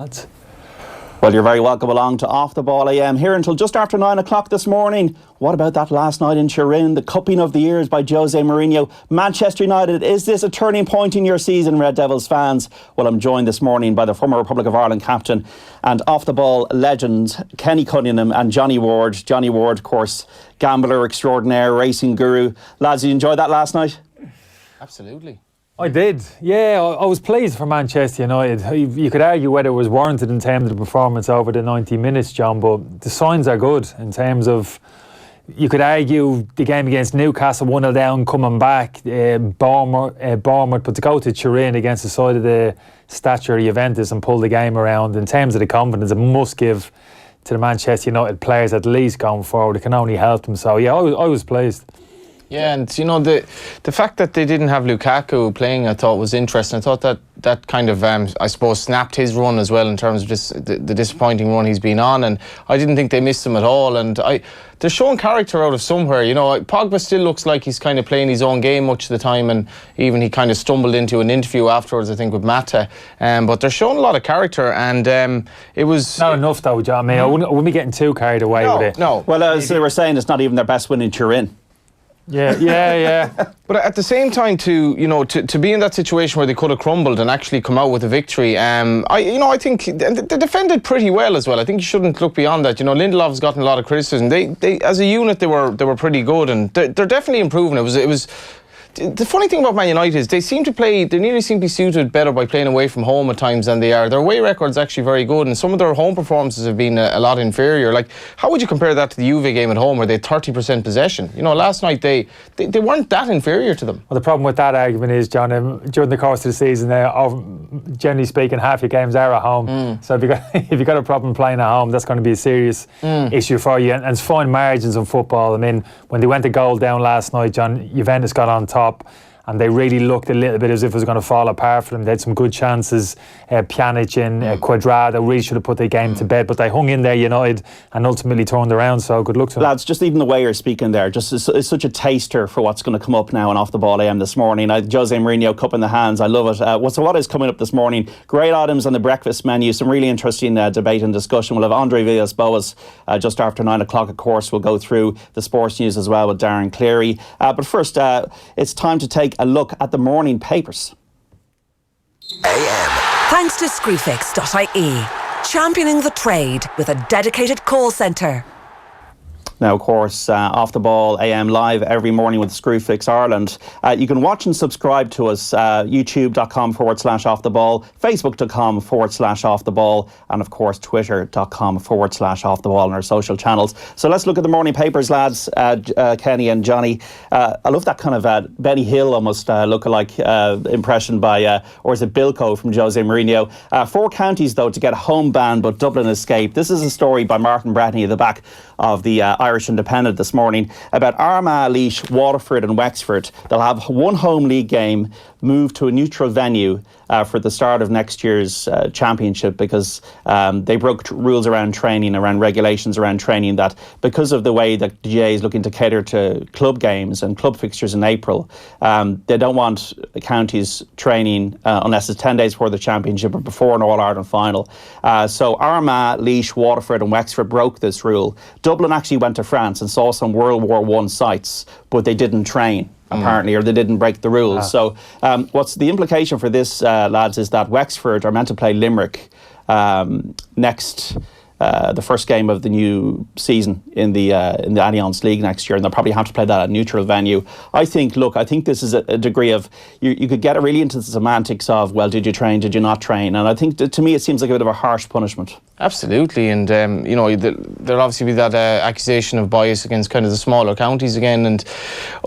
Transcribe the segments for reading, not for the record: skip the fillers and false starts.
Lads. Well, you're very welcome along to Off the Ball AM here until just after 9 o'clock this morning. What about that last night in Turin, the cupping of the years by Jose Mourinho? Manchester United, is this a turning point in your season, Red Devils fans? Well, I'm joined this morning by the former Republic of Ireland captain and Off the Ball legends, Kenny Cunningham and Johnny Ward. Johnny Ward, of course, gambler extraordinaire, racing guru. Lads, you enjoyed that last night? Absolutely. I did, yeah. I was pleased for Manchester United. You could argue whether it was warranted in terms of the performance over the 90 minutes, John, but the signs are good in terms of, you could argue the game against Newcastle 1-0 down, coming back, Bournemouth, but to go to Turin against the side of the stature of Juventus and pull the game around, in terms of the confidence, it must give to the Manchester United players at least going forward. It can only help them. So yeah, I was pleased. Yeah, and you know, the fact that they didn't have Lukaku playing, I thought was interesting. I thought that kind of, I suppose, snapped his run as well in terms of the disappointing run he's been on, and I didn't think they missed him at all. And they're showing character out of somewhere. You know, Pogba still looks like he's kind of playing his own game much of the time, and even he kind of stumbled into an interview afterwards, I think, with Mata. But they're showing a lot of character, and it was... Not enough though, John. I wouldn't be getting too carried away with it. No. Well, as they were saying, it's not even their best win in Turin. Yeah. But at the same time, to be in that situation where they could have crumbled and actually come out with a victory, I think they defended pretty well as well. I think you shouldn't look beyond that. You know, Lindelof's gotten a lot of criticism. They as a unit, they were pretty good, and they're definitely improving. It was. The funny thing about Man United is they nearly seem to be suited better by playing away from home at times than they are. Their away record's actually very good, and some of their home performances have been a lot inferior. Like, how would you compare that to the Juve game at home where they had 30% possession? You know, last night they weren't that inferior to them. Well, the problem with that argument is, John, during the course of the season, generally speaking, half your games are at home. So if you've got a problem playing at home, that's going to be a serious issue for you. And it's fine margins in football. I mean, when they went a goal down last night, John, Juventus got on top, and they really looked a little bit as if it was going to fall apart for them. They had some good chances. Pjanic and Cuadrado really should have put their game to bed, but they hung in there, United, and ultimately turned around. So good luck to them. Lads, just even the way you're speaking there, just it's such a taster for what's going to come up now on Off the Ball AM this morning. Jose Mourinho, cup in the hands. I love it. So what is coming up this morning? Great items on the breakfast menu. Some really interesting debate and discussion. We'll have André Villas-Boas just after 9 o'clock. Of course, we'll go through the sports news as well with Darren Cleary. But first, it's time to take a look at the morning papers. AM. Thanks to Screwfix.ie, championing the trade with a dedicated call centre. Now, of course, Off the Ball AM live every morning with Screwfix Ireland. You can watch and subscribe to us, youtube.com/offtheball, facebook.com/offtheball, and of course, twitter.com/offtheball on our social channels. So let's look at the morning papers, lads, Kenny and Johnny. I love that kind of Benny Hill almost look-alike impression by, or is it Bilko from Jose Mourinho? 4 counties, though, to get a home ban, but Dublin escaped. This is a story by Martin Bratney at the back of the Irish Independent this morning about Armagh, Laois, Waterford and Wexford. They'll have one home league game moved to a neutral venue for the start of next year's championship, because they broke rules around training, around regulations around training, that because of the way that the GA is looking to cater to club games and club fixtures in April, they don't want counties training unless it's 10 days before the championship or before an All-Ireland final. So Armagh, Laois, Waterford and Wexford broke this rule. Dublin actually went to France and saw some World War I sites, but they didn't train, apparently, or they didn't break the rules. So what's the implication for this, lads, is that Wexford are meant to play Limerick next, the first game of the new season in the Allianz League next year, and they'll probably have to play that at a neutral venue. I think this is a degree of, you could get really into the semantics of, well, did you train, did you not train? And I think, to me, it seems like a bit of a harsh punishment. Absolutely, and there'll obviously be that accusation of bias against kind of the smaller counties again, and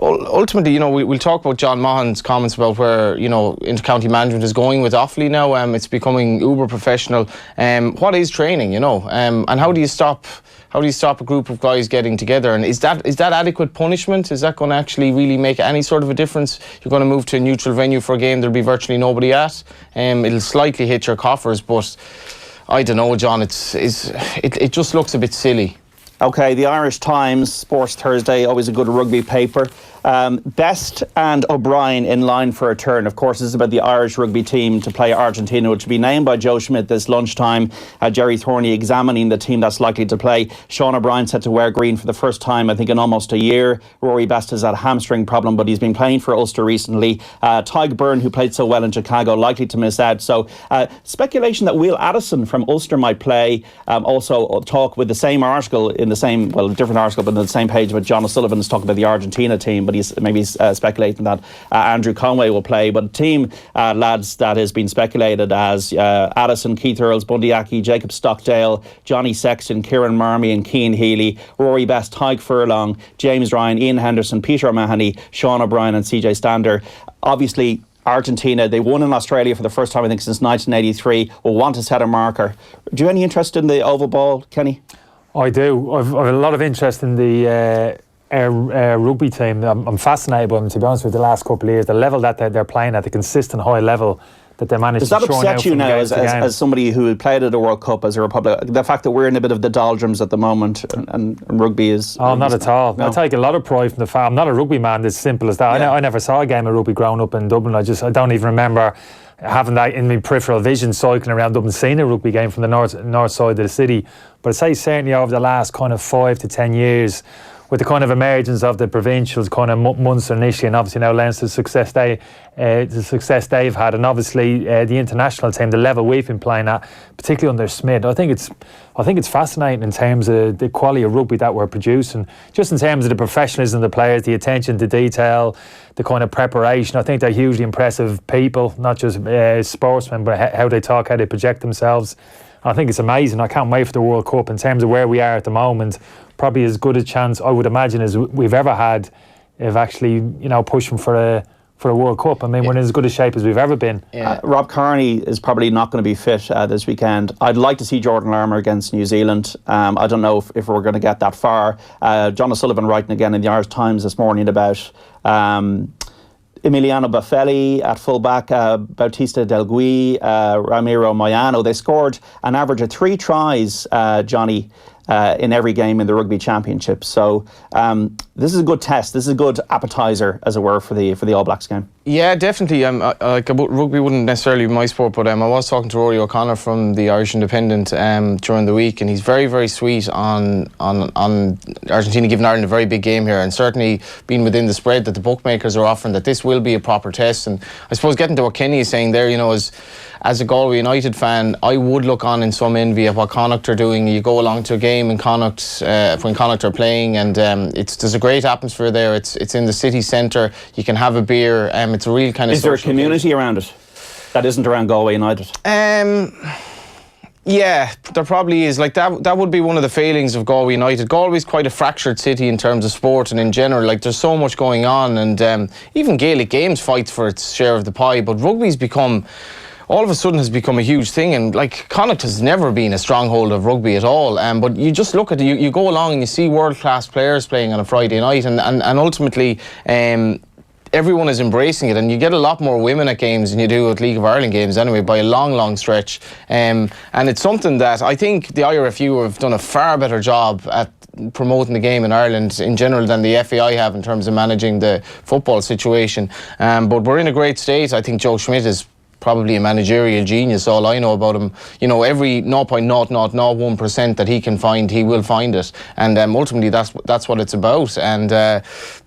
ultimately, we'll talk about John Mahon's comments about where, inter-county management is going with Offaly now. It's becoming uber professional. What is training, and how do you stop a group of guys getting together? And is that adequate punishment? Is that going to actually really make any sort of a difference? You're going to move to a neutral venue for a game there'll be virtually nobody at. It'll slightly hit your coffers, but I don't know, John. It just looks a bit silly. Okay, the Irish Times, Sports Thursday, always a good rugby paper. Best and O'Brien in line for a turn. Of course, this is about the Irish rugby team to play Argentina, which will be named by Joe Schmidt this lunchtime. Jerry Thorney examining the team that's likely to play. Sean O'Brien set to wear green for the first time, I think, in almost a year. Rory Best has had a hamstring problem, but he's been playing for Ulster recently. Tyg Byrne, who played so well in Chicago, likely to miss out. So speculation that Will Addison from Ulster might play. Also talk with the same article in the same, well, different article, but on the same page, but John O'Sullivan is talking about the Argentina team, but he's maybe speculating that Andrew Conway will play. But team, lads, that has been speculated as Addison, Keith Earls, Bundy Aki, Jacob Stockdale, Johnny Sexton, Kieran Marmie and Cian Healy, Rory Best, Tyg Furlong, James Ryan, Ian Henderson, Peter O'Mahony, Sean O'Brien and CJ Stander. Obviously, Argentina, they won in Australia for the first time, I think, since 1983, will want to set a marker. Do you have any interest in the oval ball, Kenny? I do. I've a lot of interest in the rugby team. I'm fascinated by them, to be honest with you, the last couple of years. The level that they're playing at, the consistent high level that they managed to churn out. Does that upset you now as somebody who played at a World Cup as a Republic? The fact that we're in a bit of the doldrums at the moment and rugby is... Oh, not at all. No. I take a lot of pride from the fact I'm not a rugby man, as simple as that. Yeah. I never saw a game of rugby growing up in Dublin. I don't even remember having that in my peripheral vision, cycling around Dublin, seeing a rugby game from the north side of the city. But I'd say certainly over the last kind of 5 to 10 years, with the kind of emergence of the provincials kind of Munster initially, and obviously now Leinster, the success they've had, and obviously the international team, the level we've been playing at, particularly under Smith, I think it's fascinating in terms of the quality of rugby that we're producing, just in terms of the professionalism of the players, the attention to detail, the kind of preparation. I think they're hugely impressive people, not just sportsmen, but how they talk, how they project themselves. I think it's amazing. I can't wait for the World Cup. In terms of where we are at the moment, probably as good a chance, I would imagine, as we've ever had of actually, pushing for a World Cup. I mean, we're in as good a shape as we've ever been. Yeah. Rob Kearney is probably not going to be fit this weekend. I'd like to see Jordan Larmour against New Zealand. I don't know if we're going to get that far. John O'Sullivan writing again in the Irish Times this morning about Emiliano Baffelli at fullback, Bautista Del Gui, Ramiro Moyano. They scored an average of 3 tries, Johnny, in every game in the Rugby Championship. So this is a good test. This is a good appetizer, as it were, for the All Blacks game. Yeah, definitely. Rugby wouldn't necessarily be my sport, but I was talking to Rory O'Connor from the Irish Independent during the week, and he's very, very sweet on Argentina giving Ireland a very big game here, and certainly being within the spread that the bookmakers are offering, that this will be a proper test. And I suppose getting to what Kenny is saying there, as a Galway United fan, I would look on in some envy at what Connacht are doing. You go along to a game in Connacht when Connacht are playing, and there's a great atmosphere there. It's in the city centre. You can have a beer. It's a real kind of. Is there a community around it that isn't around Galway United? Yeah, there probably is. Like that would be one of the failings of Galway United. Galway's quite a fractured city in terms of sport and in general. Like, there's so much going on, and even Gaelic Games fights for its share of the pie. But rugby's become, all of a sudden, has become a huge thing. And like, Connacht has never been a stronghold of rugby at all. But you just look at it, you go along and you see world class players playing on a Friday night, and ultimately. Everyone is embracing it, and you get a lot more women at games than you do at League of Ireland games anyway, by a long, long stretch. And it's something that I think the IRFU have done a far better job at promoting the game in Ireland in general than the FAI have in terms of managing the football situation. But we're in a great state. I think Joe Schmidt is probably a managerial genius. All I know about him, every 0.0001% that he can find, he will find it, and ultimately that's what it's about. And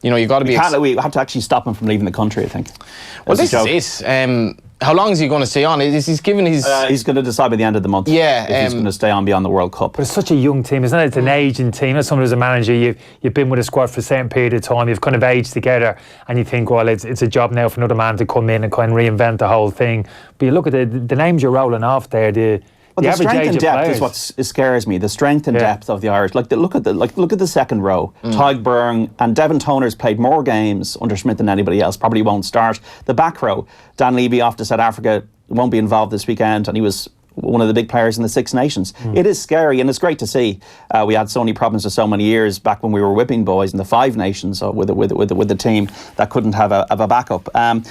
you got to be. We have to actually stop him from leaving the country, I think. Well, this is it. How long is he going to stay on? He's given his. He's going to decide by the end of the month. Yeah, if he's going to stay on beyond the World Cup. But it's such a young team, isn't it? It's an aging team. As someone who's a manager, you've been with a squad for a certain period of time. You've kind of aged together, and you think, well, it's a job now for another man to come in and kind of reinvent the whole thing. But you look at the names you're rolling off there. The strength and depth is what scares me. The strength and depth of the Irish. Look at the second row. Tyg Byrne and Devin Toner's played more games under Schmidt than anybody else. Probably won't start. The back row. Dan Levy off to South Africa, won't be involved this weekend, and he was one of the big players in the Six Nations. It is scary, and it's great to see. We had so many problems for so many years back when we were whipping boys in the Five Nations with the team that couldn't have a backup.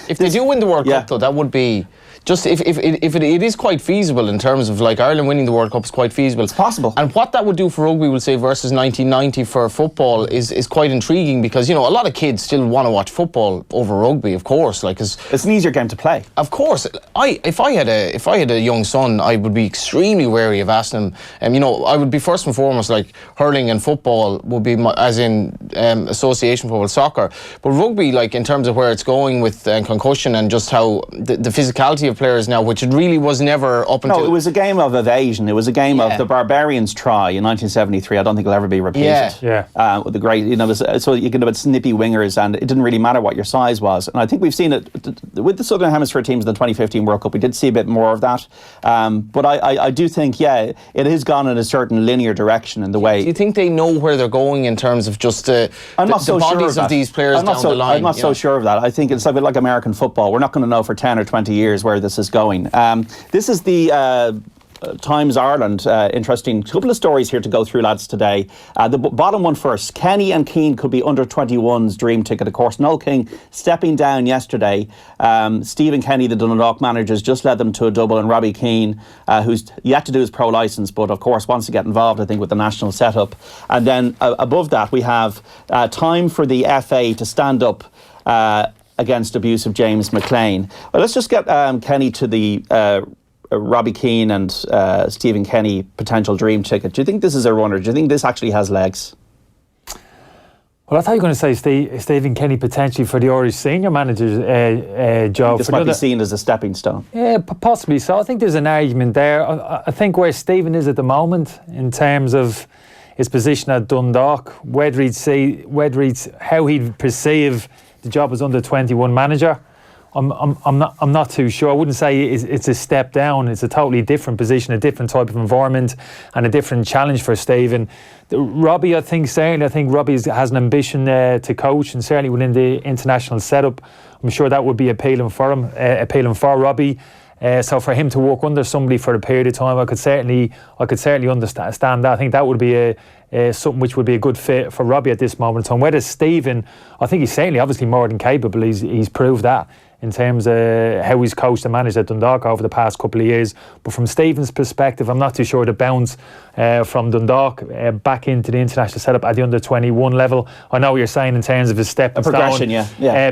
If they do win the World Cup, though, that would be just if it is quite feasible in terms of like Ireland winning the World Cup is quite feasible. It's possible. And what that would do for rugby, we'll say, versus 1990 for football is quite intriguing, because, you know, a lot of kids still want to watch football over rugby, of course. Like, it's an easier game to play. Of course, if I had a young son, I would be extremely wary of asking him. You know, I would be first and foremost like hurling and football would be as in association football, soccer. But rugby, like in terms of where it's going with concussion and just how the physicality of players now, which it really was never up until. No, it was a game of evasion. It was a game of the Barbarians try in 1973. I don't think it'll ever be repeated. With the great, you know, so you can have snippy wingers, and it didn't really matter what your size was. And I think we've seen it with the Southern Hemisphere teams in the 2015 World Cup. We did see a bit more of that. But I do think, it has gone in a certain linear direction in the way. Do you think they know where they're going in terms of just the bodies of these players down the line? I'm not so sure of that. I think it's a bit like American football. We're not going to know for 10 or 20 years where this is going. This is the Times Ireland. Interesting couple of stories here to go through, lads, today. The bottom one first. Kenny and Keane could be under 21's dream ticket. Of course, Noel King stepping down yesterday. Stephen Kenny, the Dundalk managers, just led them to a double, and Robbie Keane, who's yet to do his pro licence, but of course wants to get involved, I think, with the national setup. And then above that, we have time for the FA to stand up against abuse of James McClean. Well, let's just get Kenny to the Robbie Keane and Stephen Kenny potential dream ticket. Do you think this is a runner? Do you think this actually has legs? Well, I thought you were going to say Stephen Kenny potentially for the Irish senior manager's job. This might be seen as a stepping stone. Yeah, possibly so. I think there's an argument there. I think where Stephen is at the moment in terms of his position at Dundalk, whether he'd how he'd perceive the job as under 21 manager, I'm not too sure. I wouldn't say it's a step down. It's a totally different position, a different type of environment, and a different challenge for Stephen. Robbie, I think Robbie has an ambition to coach, and certainly within the international setup, I'm sure that would be appealing for him, appealing for Robbie. So for him to work under somebody for a period of time, I could certainly understand that. I think that would be something which would be a good fit for Robbie at this moment in time. Whereas Stephen, I think he's certainly obviously more than capable. He's proved that in terms of how he's coached and managed at Dundalk over the past couple of years. But from Stephen's perspective, I'm not too sure the bounce from Dundalk back into the international setup at the under 21 level. I know what you're saying in terms of his step and progression,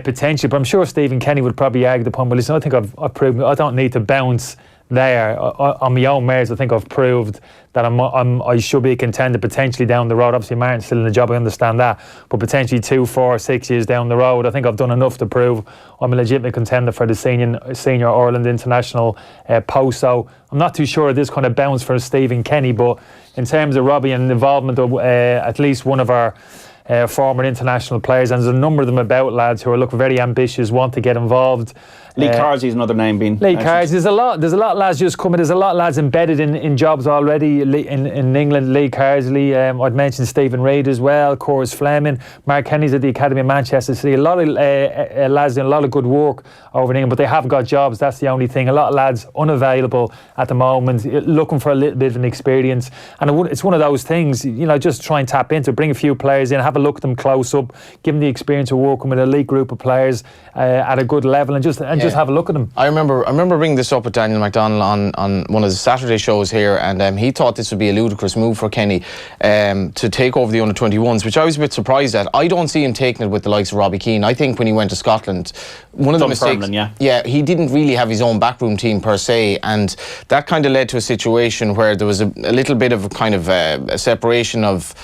potentially, but I'm sure Stephen Kenny would probably argue upon, well, listen, I think I've proved I don't need to bounce there on my own merits. I think I've proved that I should be a contender potentially down the road. Obviously Martin's still in the job, I understand that, but potentially 2, 4, 6 years down the road, I think I've done enough to prove I'm a legitimate contender for the senior Ireland international post. So I'm not too sure of this kind of bounce for Stephen Kenny, but in terms of Robbie and involvement of at least one of our former international players, and there's a number of them about, lads, who are very ambitious, want to get involved. Lee Carsey is another name being Lee Carsey. There's a lot of lads just coming. There's a lot of lads embedded in jobs already in England. Lee Carsey, I'd mentioned Stephen Reid as well, Corus Fleming, Mark Kenny's at the Academy of Manchester City. A lot of lads doing a lot of good work over in England, but they haven't got jobs. That's the only thing. A lot of lads unavailable at the moment, looking for a little bit of an experience. And it's one of those things, you know, just try and tap into, bring a few players in, have a look at them close up, give them the experience of working with an elite group of players at a good level, and just have a look at them. I remember bringing this up with Daniel McDonnell on one of the Saturday shows here, and he thought this would be a ludicrous move for Kenny to take over the under-21s, which I was a bit surprised at. I don't see him taking it with the likes of Robbie Keane. I think when he went to Scotland, one of the mistakes, he didn't really have his own backroom team per se, and that kind of led to a situation where there was a little bit of a kind of a separation of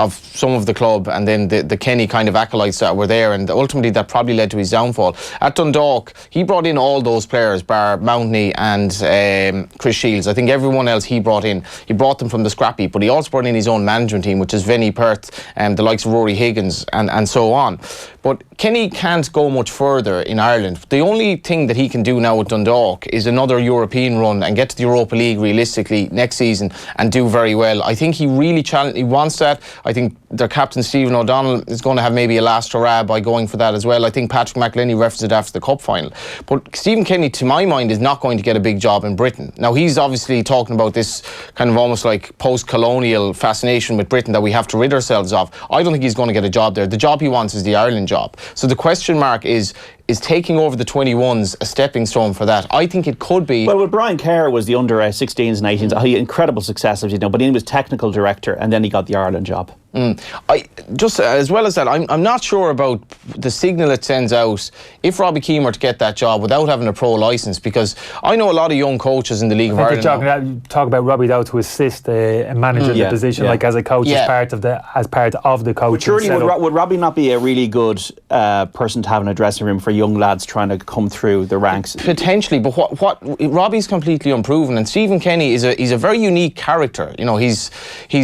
some of the club, and then the Kenny kind of acolytes that were there, and ultimately that probably led to his downfall. At Dundalk, he brought in all those players, bar Mountney and Chris Shields. I think everyone else he brought them from the scrappy, but he also brought in his own management team, which is Vinnie Perth and the likes of Rory Higgins and so on. But Kenny can't go much further in Ireland. The only thing that he can do now with Dundalk is another European run and get to the Europa League realistically next season and do very well. I think he really he wants that. I think their captain Stephen O'Donnell is going to have maybe a last hurrah by going for that as well. I think Patrick McLeany referenced it after the cup final. But Stephen Kenny, to my mind, is not going to get a big job in Britain. Now, he's obviously talking about this kind of almost like post-colonial fascination with Britain that we have to rid ourselves of. I don't think he's going to get a job there. The job he wants is the Ireland job. So the question mark is taking over the 21s a stepping stone for that? I think it could be. Well, with Brian Kerr was the under 16s and 18s. He had incredible success, as you know, but he was technical director and then he got the Ireland job. I just as well as that, I'm not sure about the signal it sends out if Robbie Keane were to get that job without having a pro licence, because I know a lot of young coaches in the League of Ireland. Talk about Robbie though to assist a manager in the position, like as a coach, as part of the coach. Surely would Robbie not be a really good person to have in a dressing room for young lads trying to come through the ranks? Potentially, but what Robbie's completely unproven, and Stephen Kenny he's a very unique character. You know, he's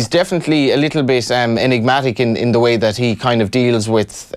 definitely a little bit enigmatic in the way that he kind of deals with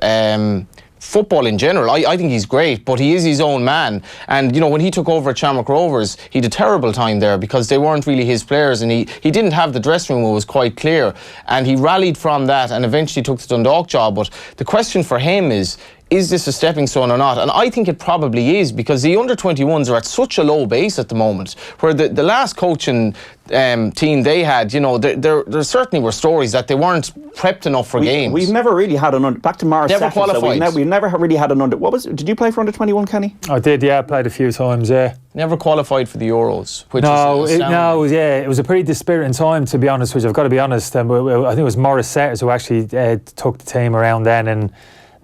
football in general. I think he's great, but he is his own man. And, you know, when he took over at Shamrock Rovers, he had a terrible time there because they weren't really his players, and he didn't have the dressing room, it was quite clear. And he rallied from that and eventually took the Dundalk job. But the question for him is this a stepping stone or not? And I think it probably is, because the under-21s are at such a low base at the moment, where the last coaching team they had, you know, there certainly were stories that they weren't prepped enough for games. We've never really had an under, back to Morris. Never qualified. We've never really had an under. Did you play for under-21, Kenny? I did, yeah. I played a few times, yeah. Never qualified for the Euros, which it was a pretty dispiriting time, to be honest, which I've got to be honest. I think it was Morris Setters who actually took the team around then, and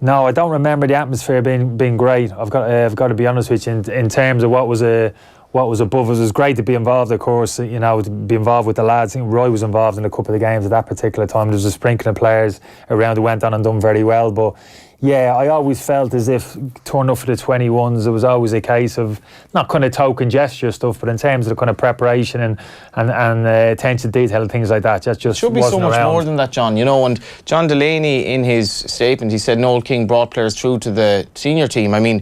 no, I don't remember the atmosphere being great. I've got to be honest with you. In terms of what was above us, it was great to be involved, of course. You know, to be involved with the lads. I think Roy was involved in a couple of the games at that particular time. There was a sprinkling of players around who went on and done very well. But yeah, I always felt as if turning up for the 21s, it was always a case of not kind of token gesture stuff, but in terms of the kind of preparation and attention to detail and things like that. Just should be so much more than that, John. You know, and John Delaney in his statement, he said Noel King brought players through to the senior team. I mean,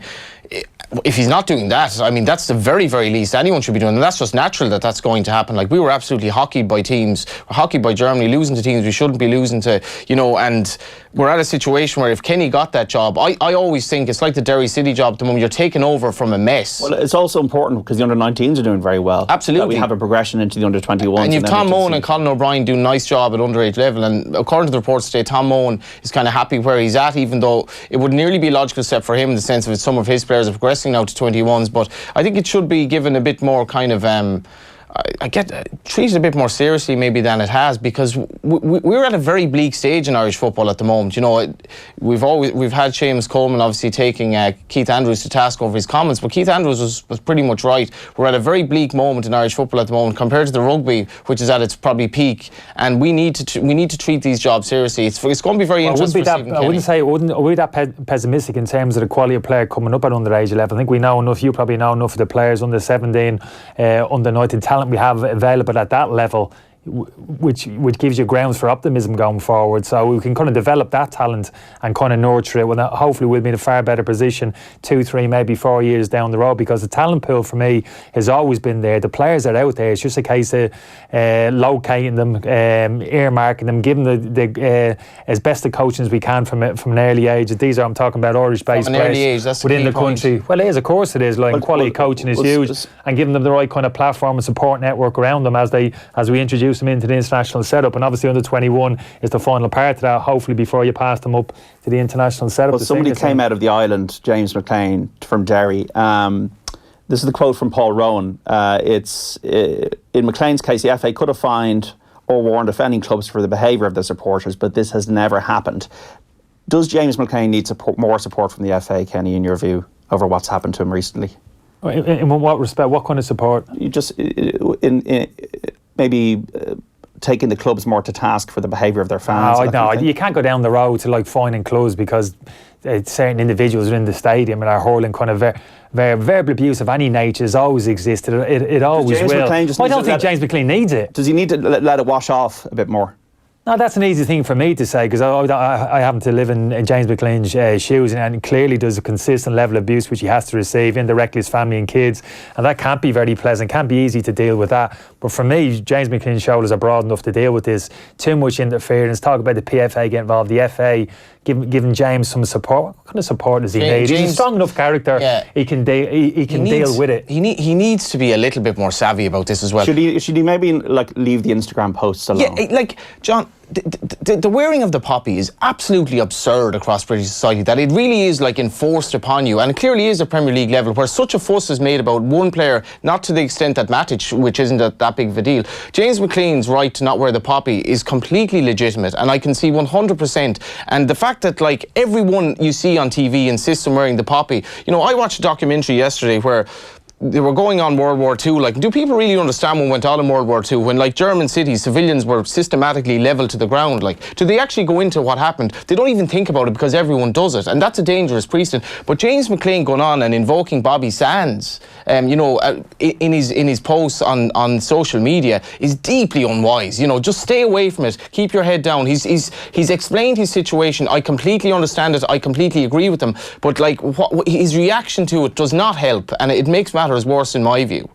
if he's not doing that, I mean, that's the very, very least anyone should be doing. And that's just natural that that's going to happen. Like, we were absolutely hockeyed by teams, hockeyed by Germany, losing to teams we shouldn't be losing to, you know, and we're at a situation where if Kenny got that job, I always think it's like the Derry City job at the moment. You're taking over from a mess. Well, it's also important because the under-19s are doing very well. Absolutely. That we have a progression into the under-21s. And you've Tom Mohan and Colin O'Brien doing a nice job at underage level. And according to the reports today, Tom Mohan is kind of happy where he's at, even though it would nearly be a logical step for him in the sense of some of his players are progressing now to 21s. But I think it should be given a bit more kind of treated a bit more seriously maybe than it has, because we're at a very bleak stage in Irish football at the moment. You know, we've had Seamus Coleman obviously taking Keith Andrews to task over his comments, but Keith Andrews was pretty much right. We're at a very bleak moment in Irish football at the moment compared to the rugby, which is at its probably peak, and we need to treat these jobs seriously. It's going to be very interesting. I wouldn't say it wouldn't be that pessimistic in terms of the quality of player coming up at underage level. I think we know enough. You probably know enough of the players under 17, under 19 talent we have available at that level, which gives you grounds for optimism going forward. So we can kind of develop that talent and kind of nurture it. Well, hopefully we'll be in a far better position 2, 3, maybe 4 years down the road, because the talent pool for me has always been there. The players are out there. It's just a case of locating them, earmarking them, giving the as best the coaching as we can from an early age. These are, I'm talking about Irish-based players within the country. Well, it is, of course it is. Like, quality coaching is huge, and giving them the right kind of platform and support network around them as we introduce them into the international setup. And obviously under 21 is the final part of that, hopefully before you pass them up to the international setup. Well, somebody came out of the island, James McClean from Derry. This is the quote from Paul Rowan. It's in McClean's case, the FA could have fined or warned offending clubs for the behaviour of their supporters, but this has never happened. Does James McClean need more support from the FA, Kenny, in your view, over what's happened to him recently? In what respect? What kind of support? You just maybe taking the clubs more to task for the behaviour of their fans. You can't go down the road to like fining clubs because certain individuals are in the stadium and are hurling kind of verbal abuse of any nature has always existed. It always will. I don't think James McClean needs it. Does he need to let it wash off a bit more? No, that's an easy thing for me to say because I happen to live in James McClean's shoes, and clearly there's a consistent level of abuse which he has to receive indirectly, his family and kids, and that can't be very pleasant, can't be easy to deal with that. But for me, James McClean's shoulders are broad enough to deal with this. Too much interference. Talk about the PFA getting involved, the FA giving James some support. What kind of support does he need? He's a strong enough character. Yeah. He can deal with it. He needs to be a little bit more savvy about this as well. Should he maybe leave the Instagram posts alone? Yeah, John. The wearing of the poppy is absolutely absurd across British society, that it really is enforced upon you, and it clearly is a Premier League level where such a fuss is made about one player, not to the extent that Matic, which isn't that big of a deal. James McClean's right to not wear the poppy is completely legitimate, and I can see 100%. And the fact that everyone you see on TV insists on wearing the poppy, I watched a documentary yesterday where they were going on World War II. Do people really understand what went on in World War II when German cities, civilians were systematically leveled to the ground? Do they actually go into what happened? They don't even think about it because everyone does it, and that's a dangerous precedent. But James McClean going on and invoking Bobby Sands, in his posts on social media is deeply unwise. Just stay away from it. Keep your head down. He's explained his situation. I completely understand it. I completely agree with him. But his reaction to it does not help, and it makes matters worse in my view.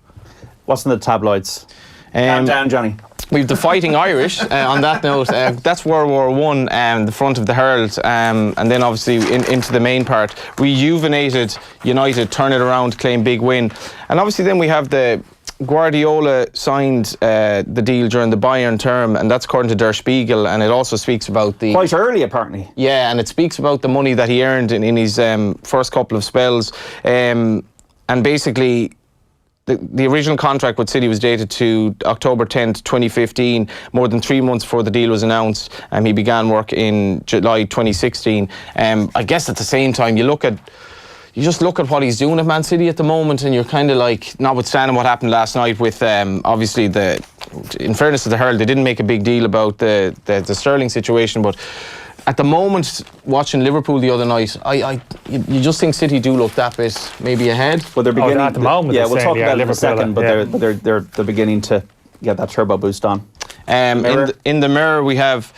What's in the tabloids? Down, Johnny. We've the Fighting Irish. On that note, that's World War I, the front of the Herald, and then obviously into the main part. Rejuvenated United, turn it around, claim big win. And obviously then we have the Guardiola signed the deal during the Bayern term, and that's according to Der Spiegel, and it also speaks about the... Quite early, apparently. Yeah, and it speaks about the money that he earned in his first couple of spells. And basically, the original contract with City was dated to October 10th, 2015, more than 3 months before the deal was announced. He began work in July 2016. I guess at the same time, you just look at what he's doing at Man City at the moment, and you're kind of notwithstanding what happened last night with, obviously, in fairness to the Herald, they didn't make a big deal about the Sterling situation, but at the moment, watching Liverpool the other night, you just think City do look that bit maybe ahead. But they're beginning. At the moment, we'll talk about it in a second. Yeah. But they're beginning to get that turbo boost on. In the Mirror, we have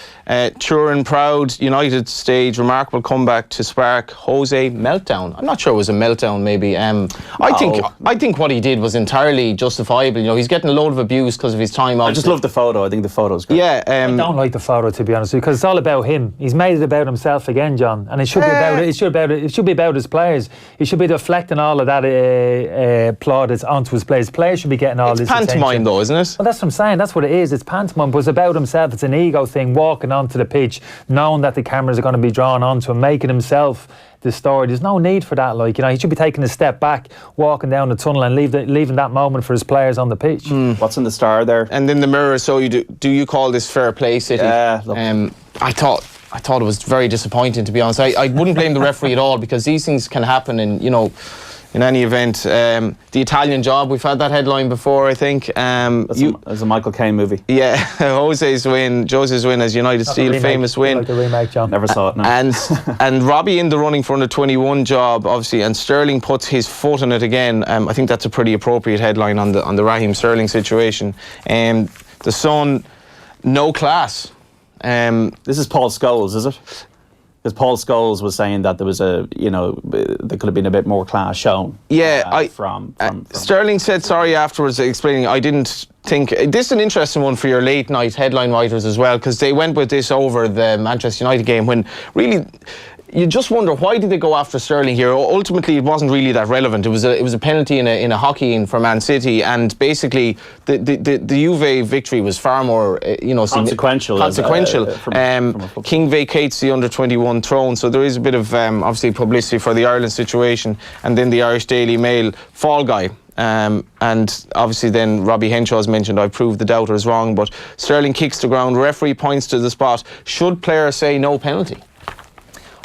Turin proud, United stage remarkable comeback to spark Jose meltdown. I'm not sure it was a meltdown, maybe. I think what he did was entirely justifiable. He's getting a load of abuse because of his time out. I just love the photo. I think the photo's great. I don't like the photo, to be honest with you, because it's all about him. He's made it about himself again, John, and it should be about it. It should be about his players. He should be deflecting all of that plaudits onto his players. Players should be getting all this attention. It's pantomime, though, isn't it? Well, that's what I'm saying. That's what it is. It's pantomime, but it's about himself. It's an ego thing, walking onto the pitch, knowing that the cameras are going to be drawn onto him, making himself the story. There's no need for that. He should be taking a step back, walking down the tunnel, and leaving that moment for his players on the pitch. What's in the Star there? And in the Mirror, so do you call this fair play, City? Yeah. I thought it was very disappointing, to be honest. I wouldn't blame the referee at all, because these things can happen, and in any event, the Italian Job, we've had that headline before, I think. That's a Michael Caine movie. Yeah, Jose's win as United Steel, famous win. Like the remake, John. Never saw it, no. And Robbie in the running for under 21 job, obviously, and Sterling puts his foot on it again. I think that's a pretty appropriate headline on the Raheem Sterling situation. The Sun, no class. This is Paul Scholes, is it? Because Paul Scholes was saying that there was there could have been a bit more class shown. Yeah, from Sterling said sorry afterwards, explaining, I didn't think... This is an interesting one for your late night headline writers as well, because they went with this over the Manchester United game when really... You just wonder, why did they go after Sterling here? Ultimately, it wasn't really that relevant. It was a penalty in a hockey in for Man City, and basically the Juve victory was far more consequential. King vacates the under-21 throne, so there is a bit of obviously publicity for the Ireland situation, and then the Irish Daily Mail, Fall Guy. And obviously then Robbie Henshaw's mentioned, I proved the doubters wrong, but Sterling kicks the ground, referee points to the spot. Should player say no penalty?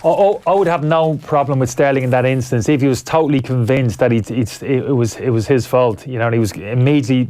I would have no problem with Sterling in that instance if he was totally convinced that it was his fault. He was immediately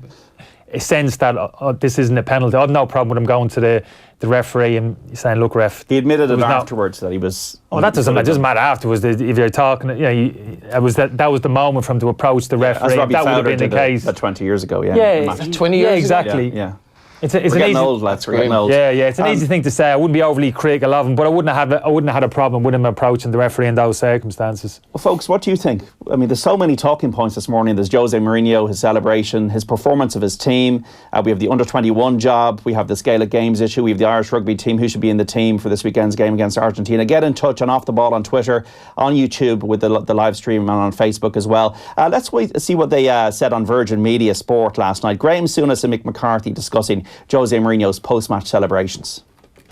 sensed that this isn't a penalty. I have no problem with him going to the referee and saying, "Look, ref." He admitted it afterwards that he was. Well, that doesn't matter afterwards. If you're talking, it was that was the moment for him to approach the referee. As Robbie that would have Fowler been the case. 20 years ago. Yeah, 20 years exactly. Yeah. It's we're getting easy, old, lads. We're getting old. Yeah, it's an easy thing to say. I wouldn't be overly critical of him, but I wouldn't have had a problem with him approaching the referee in those circumstances. Well, folks, what do you think? I mean, there's so many talking points this morning. There's Jose Mourinho, his celebration, his performance of his team. We have the under-21 job. We have the Gaelic Games issue. We have the Irish rugby team. Who should be in the team for this weekend's game against Argentina? Get in touch on Off the Ball on Twitter, on YouTube with the live stream, and on Facebook as well. Let's see what they said on Virgin Media Sport last night. Graham Souness and Mick McCarthy discussing Jose Mourinho's post-match celebrations.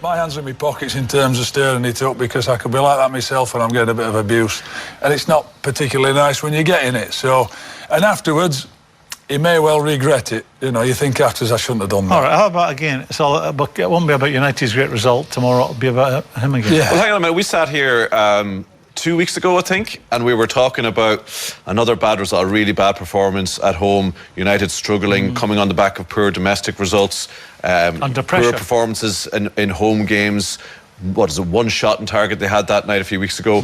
My hands in my pockets in terms of stirring it up, because I could be like that myself when I'm getting a bit of abuse, and it's not particularly nice when you're getting it. So, and afterwards, he may well regret it. You know, you think afterwards, I shouldn't have done that. All right, how about again? It won't be about United's great result tomorrow. It'll be about him again. Yeah. Well, hang on a minute. We sat here 2 weeks ago, I think, and we were talking about another bad result, a really bad performance at home. United struggling, coming on the back of poor domestic results, under pressure, poor performances in home games. What is it? One shot on target they had that night a few weeks ago.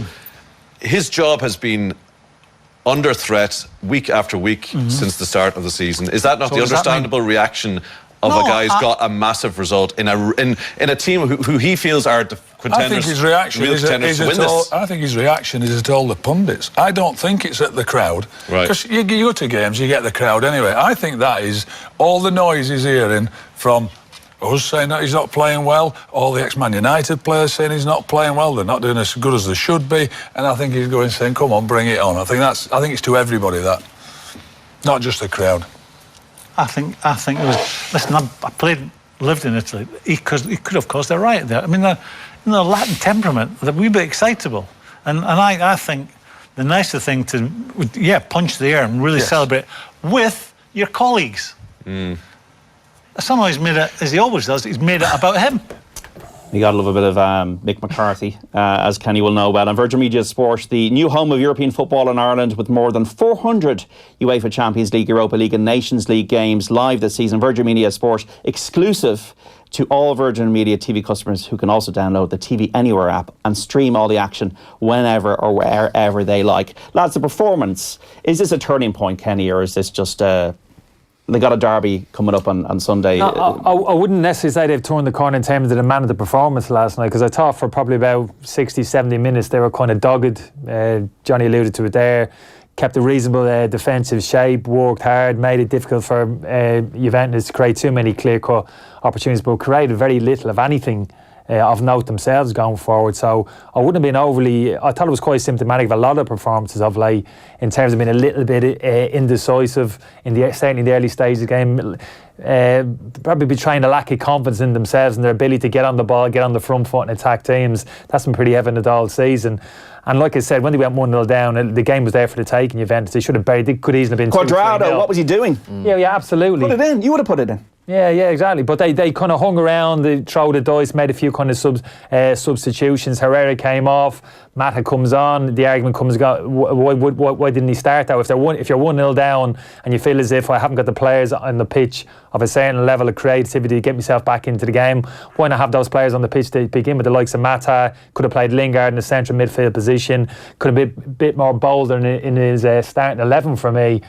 His job has been under threat week after week since the start of the season. Is that not the understandable reaction of a guy who's got a massive result in a team who he feels are the contenders? I think his reaction is to win this. I think his reaction is at all the pundits. I don't think it's at the crowd. Right. Because you go to games, you get the crowd anyway. I think that is all the noise he's hearing from us saying that he's not playing well, all the ex-Man United players saying he's not playing well, they're not doing as good as they should be, and I think he's going saying, come on, bring it on. I think it's to everybody, that. Not just the crowd. I think it was. Listen, I lived in Italy. He could have caused a riot there. I mean, the Latin temperament, they're a wee bit excitable, and I think the nicer thing to punch the air and really celebrate with your colleagues. Somehow he's made it, as he always does, he's made it about him. You got to love a bit of Mick McCarthy, as Kenny will know well. On Virgin Media Sport, the new home of European football in Ireland, with more than 400 UEFA Champions League, Europa League and Nations League games live this season. Virgin Media Sport, exclusive to all Virgin Media TV customers, who can also download the TV Anywhere app and stream all the action whenever or wherever they like. Lads, the performance, is this a turning point, Kenny, or is this just they got a derby coming up on Sunday? No, I wouldn't necessarily say they've turned the corner in terms of the man of the performance last night, because I thought for probably about 60, 70 minutes they were kind of dogged. Johnny alluded to it there. Kept a reasonable defensive shape, worked hard, made it difficult for Juventus to create too many clear-cut opportunities, but created very little, of anything, of note themselves going forward. So I wouldn't have been I thought it was quite symptomatic of a lot of performances of late, in terms of being a little bit indecisive certainly in the early stages of the game. Probably betraying a lack of confidence in themselves and their ability to get on the ball, get on the front foot and attack teams. That's been pretty evident all season. And like I said, when they went 1-0 down, the game was there for the taking. Juventus, they should have buried. They could easily have been Quadrado, what was he doing? Yeah, absolutely. Put it in. You would have put it in. Yeah, exactly. But they kind of hung around, they throw the dice, made a few kind of substitutions. Herrera came off, Mata comes on. The argument comes, why didn't he start that? If you're 1-0 down and you feel as if I haven't got the players on the pitch of a certain level of creativity to get myself back into the game, why not have those players on the pitch to begin with? The likes of Mata, could have played Lingard in the central midfield position, could have been a bit more bolder in his starting 11 for me.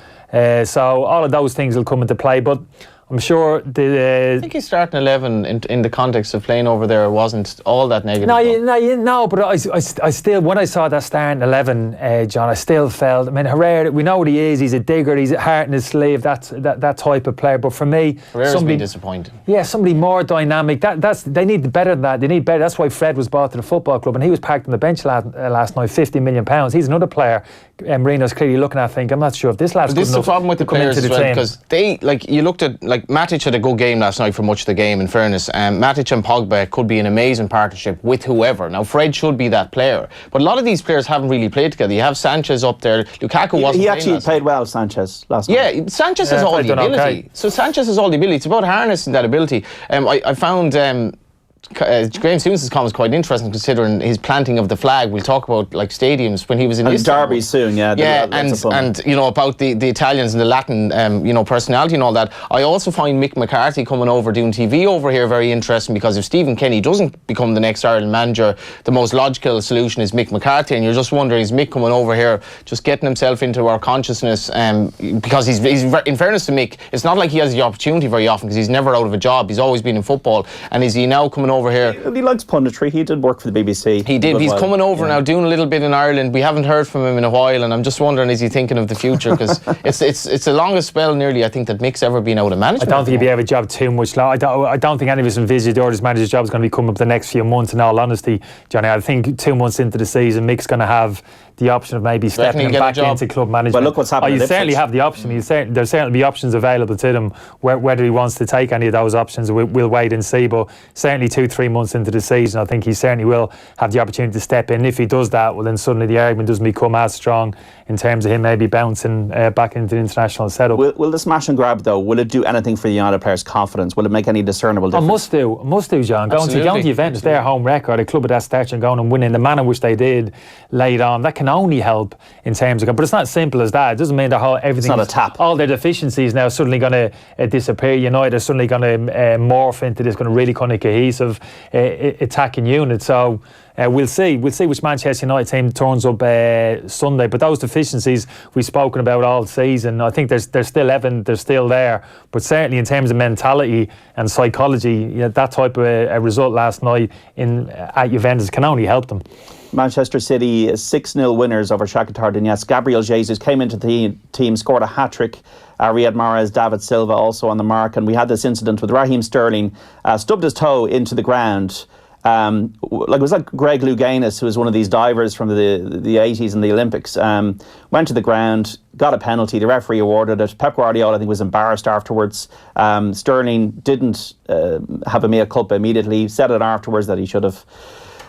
So all of those things will come into play, but I'm sure I think his starting 11 in the context of playing over there wasn't all that negative. No, but I still, when I saw that starting 11, John, I still felt, I mean, Herrera, we know what he is. He's a digger. He's a heart in his sleeve. That type of player. But for me, Herrera's been disappointing. Yeah, somebody more dynamic. They need better than that. They need better. That's why Fred was brought to the football club, and he was parked on the bench last night. £50 million. He's another player. Mourinho's clearly looking at. I'm not sure if this lad's good enough. This is the problem with the players as well, because they, you looked at, Matic had a good game last night for much of the game, in fairness. Matic and Pogba could be an amazing partnership with whoever. Now, Fred should be that player, but a lot of these players haven't really played together. You have Sanchez up there. Lukaku wasn't. He actually played well, Sanchez, last night. Yeah, Sanchez has all the ability. Okay. So Sanchez has all the ability. It's about harnessing that ability. I found Graham Souness's comment is quite interesting considering his planting of the flag. We'll talk about like stadiums when he was in Istanbul. Derbies soon, yeah. And you know, about the Italians and the Latin personality and all that. I also find Mick McCarthy coming over doing TV over here very interesting, because if Stephen Kenny doesn't become the next Ireland manager, the most logical solution is Mick McCarthy, and you're just wondering, is Mick coming over here just getting himself into our consciousness? Because he's in fairness to Mick, it's not like he has the opportunity very often because he's never out of a job. He's always been in football, and is he now coming over here? He likes punditry. He did work for the BBC. He did. He's coming over now, doing a little bit in Ireland. We haven't heard from him in a while, and I'm just wondering, is he thinking of the future? Because it's the longest spell, nearly, I think, that Mick's ever been out of management. I don't think he'd be able to job too much long. I don't think any of us envisaged this manager's job is going to be coming up the next few months, in all honesty, Johnny. I think 2 months into the season, Mick's going to have the option of maybe stepping back into club management. Well, look what's happened. You certainly have the option. There'll certainly be options available to them. Whether he wants to take any of those options, we'll wait and see. But certainly 2-3 months into the season, I think he certainly will have the opportunity to step in. If he does that, well, then suddenly the argument doesn't become as strong in terms of him maybe bouncing back into the international setup. Will the smash and grab, though, will it do anything for the United players' confidence? Will it make any discernible difference? Must do, John. Going to Juventus, their home record, a club of that stature, and going and winning the manner which they did late on, that can only help in terms of. But it's not as simple as that. It doesn't mean everything. It's not a tap. All their deficiencies now suddenly going to disappear. United are suddenly going to morph into this kind of really kind of cohesive attacking unit. So. We'll see which Manchester United team turns up Sunday. But those deficiencies we've spoken about all season, I think they're still evident, they're still there. But certainly in terms of mentality and psychology, that type of a result last night at Juventus can only help them. Manchester City 6-0 winners over Shakhtar Donetsk. Gabriel Jesus came into the team, scored a hat-trick. Riyad Mahrez, David Silva also on the mark. And we had this incident with Raheem Sterling, stubbed his toe into the ground. It was like Greg Louganis, who was one of these divers from the 80s and the Olympics, went to the ground, got a penalty. The referee awarded it. Pep Guardiola, I think, was embarrassed afterwards. Sterling didn't have a mea culpa immediately. Said it afterwards that he should have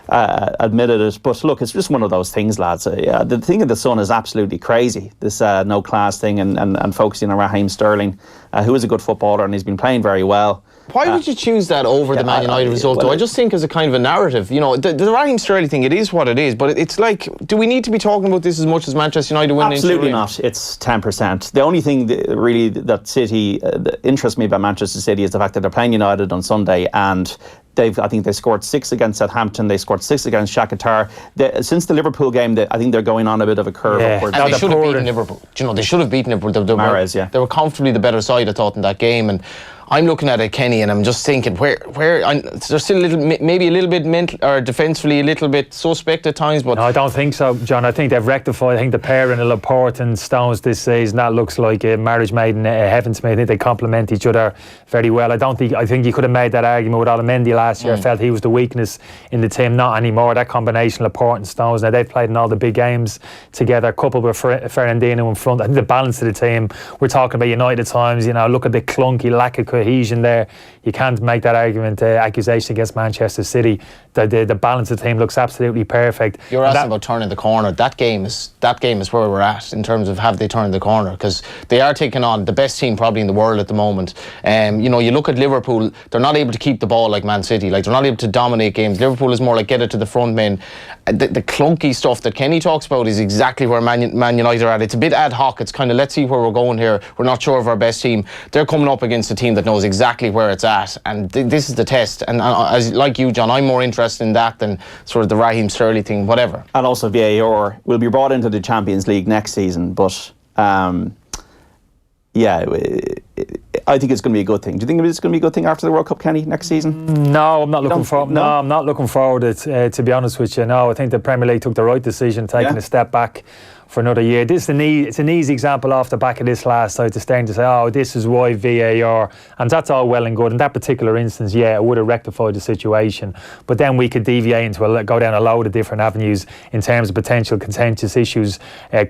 admitted it. But look, it's just one of those things, lads. The thing of the Sun is absolutely crazy. This no class thing and focusing on Raheem Sterling, who is a good footballer and he's been playing very well. Why would you choose that over the Man United result, though? I just think as a kind of a narrative, the Raheem Sterling thing, it is what it is, but it's like, do we need to be talking about this as much as Manchester United winning? Absolutely not. It's 10%. The only thing that City interests me about Manchester City is the fact that they're playing United on Sunday, and I think they scored 6 against Southampton. They scored 6 against Shakhtar. Since the Liverpool game, I think they're going on a bit of a curve upwards. And they should have beaten Liverpool. They should have beaten Liverpool. They were comfortably the better side, I thought, in that game. And I'm looking at it, Kenny, and I'm just thinking, where they're still maybe a little bit mental or defensively a little bit suspect at times. But no, I don't think so, John. I think they've rectified. I think the pairing of Laporte and Stones this season, that looks like a marriage made in heaven to me. I think they complement each other very well. I think you could have made that argument with Otamendi last year. I felt he was the weakness in the team. Not anymore. That combination, Laporte and Stones. Now they've played in all the big games together, coupled with Fernandinho in front. I think the balance of the team. We're talking about United at times. Look at the clunky lack of cohesion there. You can't make that argument, accusation against Manchester City. The balance of the team looks absolutely perfect. You're asking about turning the corner. That game is where we're at in terms of have they turned the corner, because they are taking on the best team probably in the world at the moment. You look at Liverpool, they're not able to keep the ball like Man City. Like, they're not able to dominate games. Liverpool is more like get it to the front men. The clunky stuff that Kenny talks about is exactly where Man United are at. It's a bit ad hoc. It's kind of, let's see where we're going here. We're not sure of our best team. They're coming up against a team that knows exactly where it's at, and this is the test. And as like you, John, I'm more interested in that than sort of the Raheem Sterling thing, whatever. And also VAR will be brought into the Champions League next season, but I think it's going to be a good thing. Do you think it's going to be a good thing after the World Cup, Kenny, next season? No, I'm not looking forward. No, I'm not looking forward to be honest with you. No, I think the Premier League took the right decision, taking a step back for another year. It's an easy example off the back of this last night to stand to say, oh, this is why VAR, and that's all well and good. In that particular instance, it would have rectified the situation. But then we could deviate into go down a load of different avenues in terms of potential contentious issues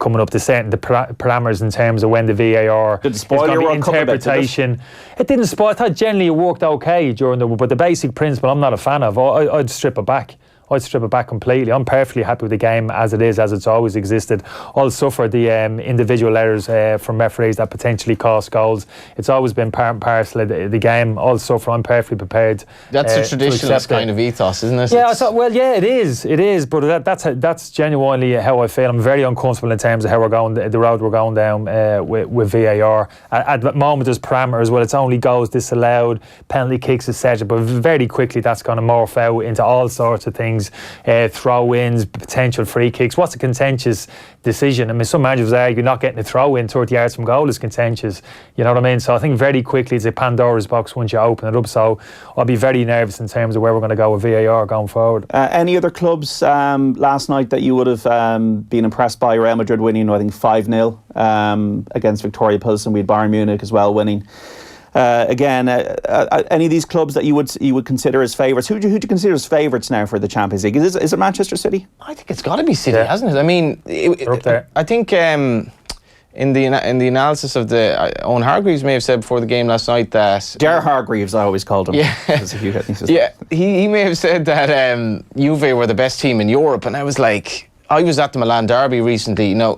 coming up to set the parameters in terms of when the VAR did it spoil your World Cup interpretation. It didn't spoil. I thought generally it worked okay but the basic principle I'm not a fan of. I'd strip it back. I'd strip it back completely. I'm perfectly happy with the game as it is, as it's always existed. I'll suffer the individual errors from referees that potentially cost goals. It's always been part and parcel of the game. I'll suffer. I'm perfectly prepared. That's a traditionalist kind of ethos, isn't it? Yeah, it is. But that's genuinely how I feel. I'm very uncomfortable in terms of how we're going, the road we're going down with VAR. At the moment, there's parameters. Well, it's only goals disallowed, penalty kicks, etc. But very quickly, that's going to morph out into all sorts of things. Throw-ins, potential free kicks. What's a contentious decision? I mean, some managers argue not getting a throw-in 30 yards from goal is contentious. You know what I mean? So I think very quickly it's a Pandora's box once you open it up. So I'll be very nervous in terms of where we're going to go with VAR going forward. Any other clubs last night that you would have been impressed by? Real Madrid winning, I think 5-0 against Victoria Pilsen. We had Bayern Munich as well winning. Again, any of these clubs that you would consider as favourites? Who do you consider as favourites now for the Champions League? Is it Manchester City? I think it's got to be City, hasn't it? I mean, They're up there. I think in the analysis of Owen Hargreaves may have said before the game last night that Jar Hargreaves, I always called him. Yeah, he may have said that Juve were the best team in Europe, and I was like, I was at the Milan derby recently. Now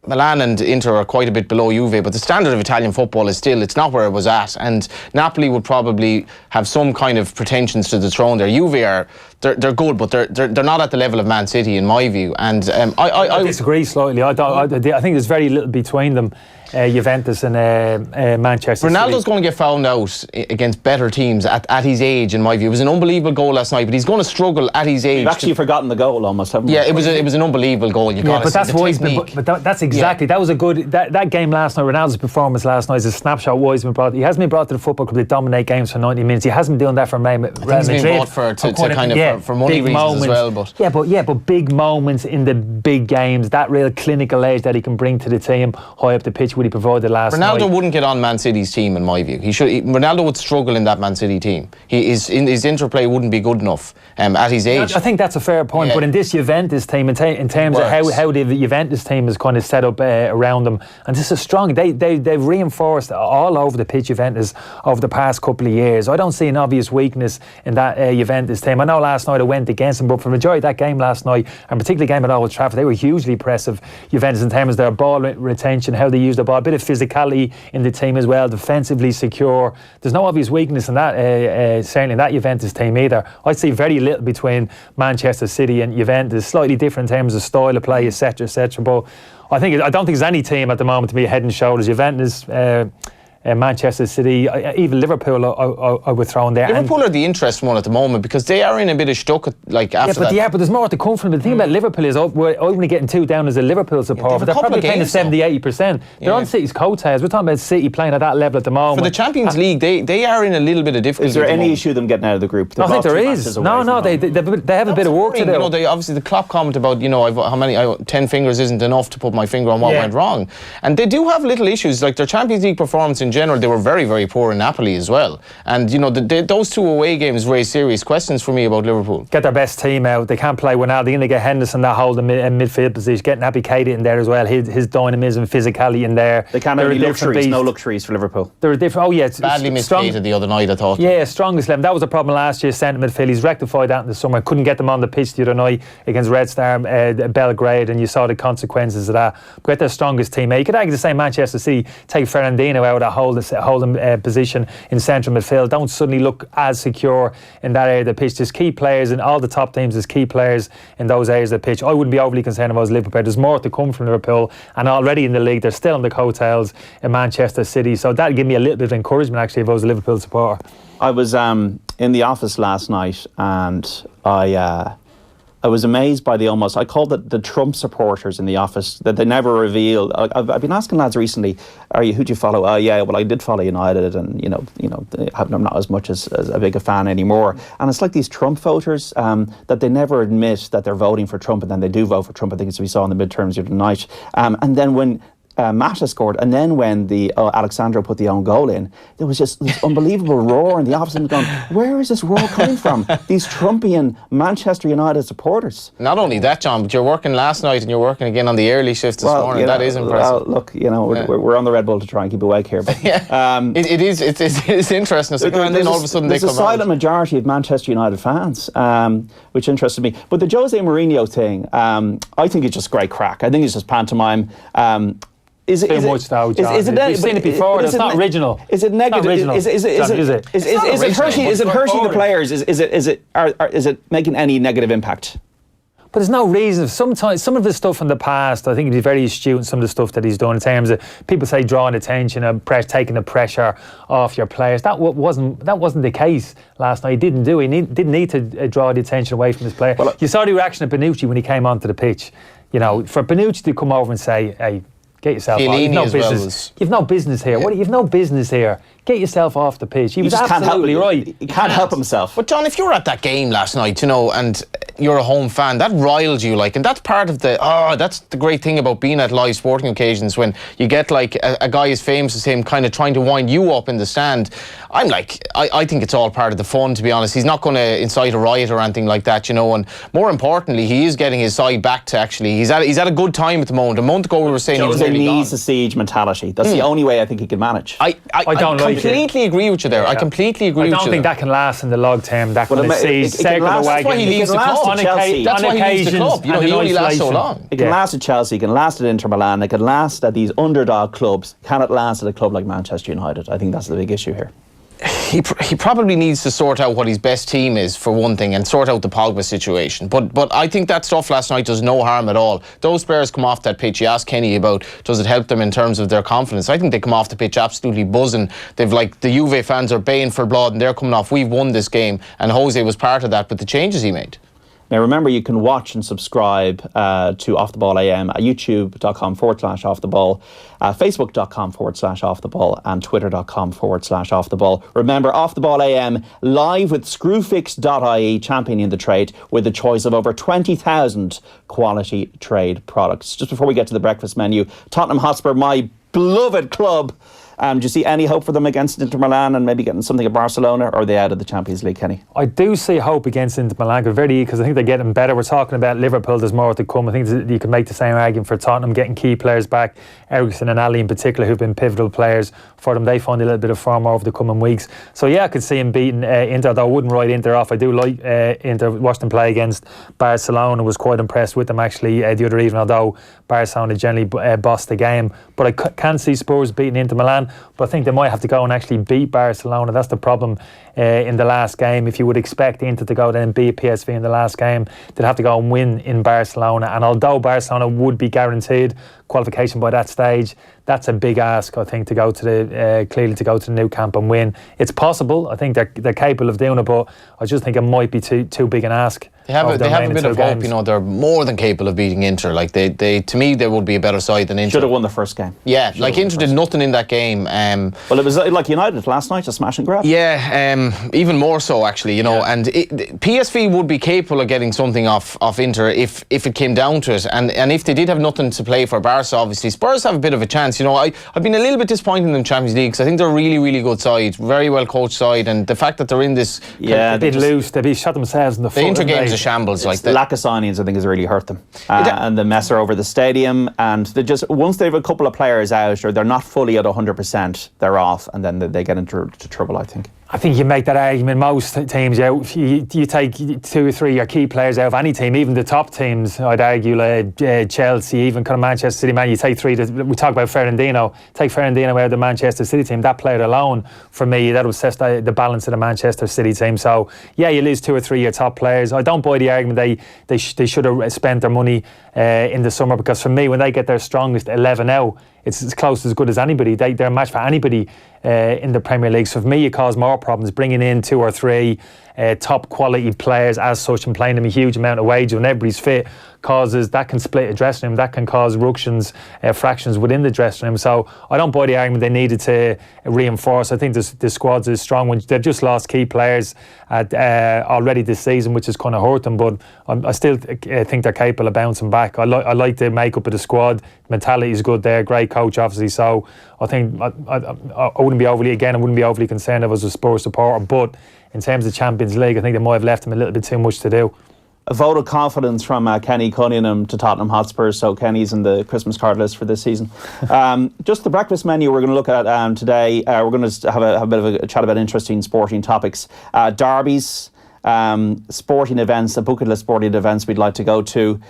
Milan and Inter are quite a bit below Juve, but the standard of Italian football is still, it's not where it was at, and Napoli would probably have some kind of pretensions to the throne there. Juve they're good, but they're not at the level of Man City in my view, and I disagree slightly. I think there's very little between them. Juventus and Manchester City. Ronaldo's going to get found out against better teams at his age, in my view. It was an unbelievable goal last night, but he's going to struggle at his age. You've actually forgotten the goal almost, haven't you? Yeah, it was an unbelievable goal. That's exactly. That was a good. That game last night, Ronaldo's performance last night is a snapshot. Wiseman brought. He hasn't been brought to the football club to dominate games for 90 minutes. He hasn't been doing that for Real Madrid. He's been brought for money reasons moments. As well. But big moments in the big games. That real clinical edge that he can bring to the team high up the pitch, what he provided last night. Ronaldo wouldn't get on Man City's team, in my view. Ronaldo would struggle in that Man City team. His interplay wouldn't be good enough at his age. I think that's a fair point. Yeah. But in this Juventus team, in terms of how the Juventus team is kind of set up around them, and this is strong. They've reinforced all over the pitch Juventus over the past couple of years. I don't see an obvious weakness in that Juventus team. I know last night I went against them, but for the majority of that game last night, and particularly game at Old Trafford, they were hugely impressive. Juventus in terms of their ball retention, how they use the ball, a bit of physicality in the team as well, defensively secure. There's no obvious weakness in that, certainly in that Juventus team either. I see very little between Manchester City and Juventus, slightly different in terms of style of play, etc., etc. But I don't think there's any team at the moment to be head and shoulders. Juventus, Manchester City, even Liverpool I would throw in there. Liverpool are the interesting one at the moment because they are in a bit of stuck after that. But there's more to come from it. The thing about Liverpool is we're only getting two down as a Liverpool supporter. But they're probably playing at 70-80%. They're on City's coattails. We're talking about City playing at that level at the moment. For the Champions League, they are in a little bit of difficulty. Is there any issue them getting out of the group? I think there is. No, they have a bit of work to do. Obviously the Klopp comment about 10 fingers isn't enough to put my finger on what went wrong, and they do have little issues like their Champions League performance in general. They were very, very poor in Napoli as well, and those two away games raise serious questions for me about Liverpool. Get their best team out. They can't play Ronaldo. They're going to get Henderson that hold in midfield position. Getting Naby Keita in there as well. His dynamism, physicality in there. They can't have any luxuries. No luxuries for Liverpool. They're a different. Oh yeah, badly missed Keita the other night, I thought. Yeah, strongest 11. That was a problem last year. Centre midfield. He's rectified that in the summer. Couldn't get them on the pitch the other night against Red Star Belgrade, and you saw the consequences of that. Get their strongest team. You could argue the same Manchester City. Take Fernandinho out of that holding position in central midfield. Don't suddenly look as secure in that area of the pitch. There's key players in all the top teams. There's key players in those areas of the pitch. I wouldn't be overly concerned if I was Liverpool. There's more to come from Liverpool, and already in the league they're still on the coattails in Manchester City. So that'd give me a little bit of encouragement actually if I was a Liverpool supporter. I was in the office last night, and I was amazed by I called it the Trump supporters in the office, that they never reveal. I've been asking lads recently, who do you follow? I did follow United, and I'm not as much as a big a fan anymore. And it's like these Trump voters that they never admit that they're voting for Trump, and then they do vote for Trump. I think as we saw in the midterms the other night. And then when Mata scored, and then when the Alexandro put the own goal in, there was just this unbelievable roar in the office and going, where is this roar coming from? These Trumpian Manchester United supporters. Not only that, John, but you're working last night and you're working again on the early shift this morning. That is impressive. Look, we're on the Red Bull to try and keep awake here. But, it's interesting. So, and then all of a sudden there's a silent majority of Manchester United fans, which interested me. But the Jose Mourinho thing, I think it's just great crack. I think it's just pantomime. Is it much though, John? We've seen it before. It's not original. Is it negative? Is it hurting the players? Is it making any negative impact? But there's no reason. Sometimes some of the stuff in the past, I think he's very astute in some of the stuff that he's done in terms of people say drawing attention and taking the pressure off your players. That wasn't the case last night. He didn't do it. He didn't need to draw the attention away from his player. Well, you saw the reaction of Bonucci when he came onto the pitch. For Bonucci to come over and say, "Hey, get yourself off. You've no business. You've no business here. You've no business here. Get yourself off the pitch." He was absolutely right. He can't help himself. But John, if you were at that game last night, and you're a home fan, that riled you, and that's part of that's the great thing about being at live sporting occasions, when you get a guy as famous as him kind of trying to wind you up in the stand. I think it's all part of the fun, to be honest. He's not going to incite a riot or anything like that, and more importantly, he is getting his side back to he's at a good time at the moment. A month ago we were saying he was nearly gone. He needs a siege mentality. That's the only way I think he can manage. I completely agree with you there. I completely agree with you. I don't think that can last in the long term. That kind of siege. That's why he leaves the club. That's why he leaves the club. He only lasts so long. It can last at Chelsea, it can last at Inter Milan, it can last at these underdog clubs. Can it last at a club like Manchester United? I think that's the big issue here. He probably needs to sort out what his best team is, for one thing, and sort out the Pogba situation. But I think that stuff last night does no harm at all. Those players come off that pitch. You asked Kenny about, does it help them in terms of their confidence? I think they come off the pitch absolutely buzzing. They've the Juve fans are baying for blood, and they're coming off, we've won this game, and Jose was part of that with the changes he made. Now remember, you can watch and subscribe to Off the Ball AM at youtube.com/offtheball, facebook.com/offtheball, and twitter.com/offtheball. Remember, Off the Ball AM live with Screwfix.ie, championing the trade with a choice of over 20,000 quality trade products. Just before we get to the breakfast menu, Tottenham Hotspur, my beloved club. Do you see any hope for them against Inter Milan and maybe getting something at Barcelona, or are they out of the Champions League, Kenny? I do see hope against Inter Milan, because I think they're getting better. We're talking about Liverpool, there's more to come. I think you can make the same argument for Tottenham, getting key players back, Eriksen and Ali in particular, who've been pivotal players for them. They find a little bit of form over the coming weeks. So yeah, I could see him beating Inter, though I wouldn't write Inter off. I do like Inter. Watched them play against Barcelona, was quite impressed with them actually the other evening, although Barcelona generally bossed the game. But I can see Spurs beating Inter Milan, but I think they might have to go and actually beat Barcelona. That's the problem in the last game. If you would expect Inter to go then and beat PSV in the last game, they'd have to go and win in Barcelona. And although Barcelona would be guaranteed qualification by that stage, that's a big ask, I think, to go to the clearly to go to the Nou Camp and win. It's possible. I think they're capable of doing it, but I just think it might be too big an ask. They have a bit of hope, They're more than capable of beating Inter. To me, they would be a better side than Inter. Should have won the first game. Yeah, Inter did nothing in that game. Well, it was like United last night, a smash and grab. Yeah, even more so actually. And PSV would be capable of getting something off Inter if it came down to it, and if they did have nothing to play for. Barca, obviously, Spurs have a bit of a chance. I've been a little bit disappointed in the Champions League because I think they're a really, really good side, very well coached side, and the fact that they're in this, they've been loose. They've shot themselves in the foot. The Inter game's a shambles. The lack of signings, I think, has really hurt them, and the mess over the stadium. And they just, once they have a couple of players out, or they're not fully at 100%, they're off, and then they get into trouble, I think. I think you make that argument most teams out. You take 2 or 3 of your key players out of any team, even the top teams, I'd argue, like Chelsea, even kind of Manchester City, man, you take 3, we talk about Fernandinho, take Fernandinho out of the Manchester City team, that player alone, for me, that would set the balance of the Manchester City team. So, yeah, you lose 2 or 3 of your top players. I don't buy the argument they should have spent their money in the summer, because for me, when they get their strongest 11 out, it's as close as good as anybody. They're a match for anybody in the Premier League. So for me, it causes more problems bringing in 2 or 3 top quality players as such and paying them a huge amount of wage when everybody's fit, can split a dressing room, that can cause ructions, fractions within the dressing room. So I don't buy the argument they needed to reinforce. I think the squad's a strong one. They've just lost key players already this season, which has kind of hurt them, but I still think they're capable of bouncing back. I like the makeup of the squad. Mentality is good there, great coach obviously, so I think I wouldn't be overly concerned if I was a Spurs supporter, but in terms of Champions League, I think they might have left them a little bit too much to do. A vote of confidence from Kenny Cunningham to Tottenham Hotspur, so Kenny's in the Christmas card list for this season. Just the breakfast menu we're going to look at today. We're going to have a bit of a chat about interesting sporting topics. Derbies, sporting events, a bucket list sporting events we'd like to go to.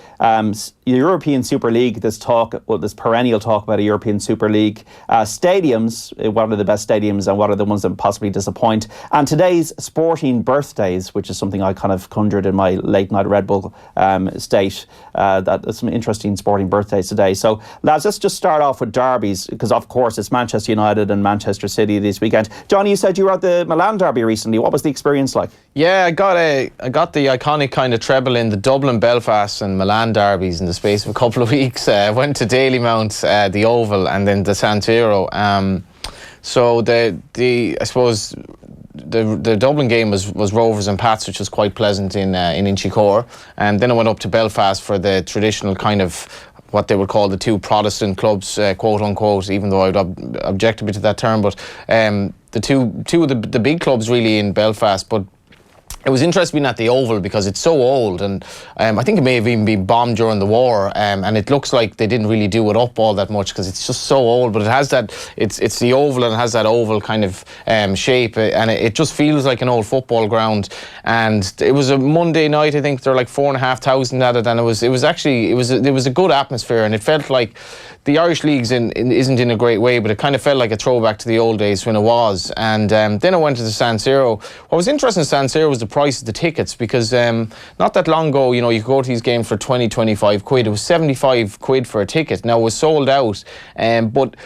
The European Super League, this perennial talk about a European Super League. Stadiums, what are the best stadiums and what are the ones that possibly disappoint? And today's sporting birthdays, which is something I kind of conjured in my late night Red Bull state. There's some interesting sporting birthdays today. So lads, let's just start off with derbies, because of course it's Manchester United and Manchester City this weekend. Johnny, you said you were at the Milan derby recently. What was the experience like? Yeah, I got the iconic kind of treble in the Dublin, Belfast and Milan derbies in the space of a couple of weeks. Went to Dalymount, the Oval, and then the San Siro. So I suppose the Dublin game was Rovers and Pats, which was quite pleasant in Inchicore. And then I went up to Belfast for the traditional kind of what they would call the two Protestant clubs, quote unquote, even though I would object a bit to that term. But the two of the big clubs really in Belfast. But it was interesting being at the Oval because it's so old, and I think it may have even been bombed during the war, and it looks like they didn't really do it up all that much because it's just so old. But it has that, it's the Oval, and it has that oval kind of shape, and it just feels like an old football ground. And it was a Monday night. I think there were like 4,500 at it, and it was a good atmosphere, and it felt like the Irish League's isn't in a great way, but it kind of felt like a throwback to the old days when it was. And then I went to the San Siro. What was interesting in San Siro was the price of the tickets, because not that long ago, you could go to these games for 20, 25 quid. It was 75 quid for a ticket. Now it was sold out, but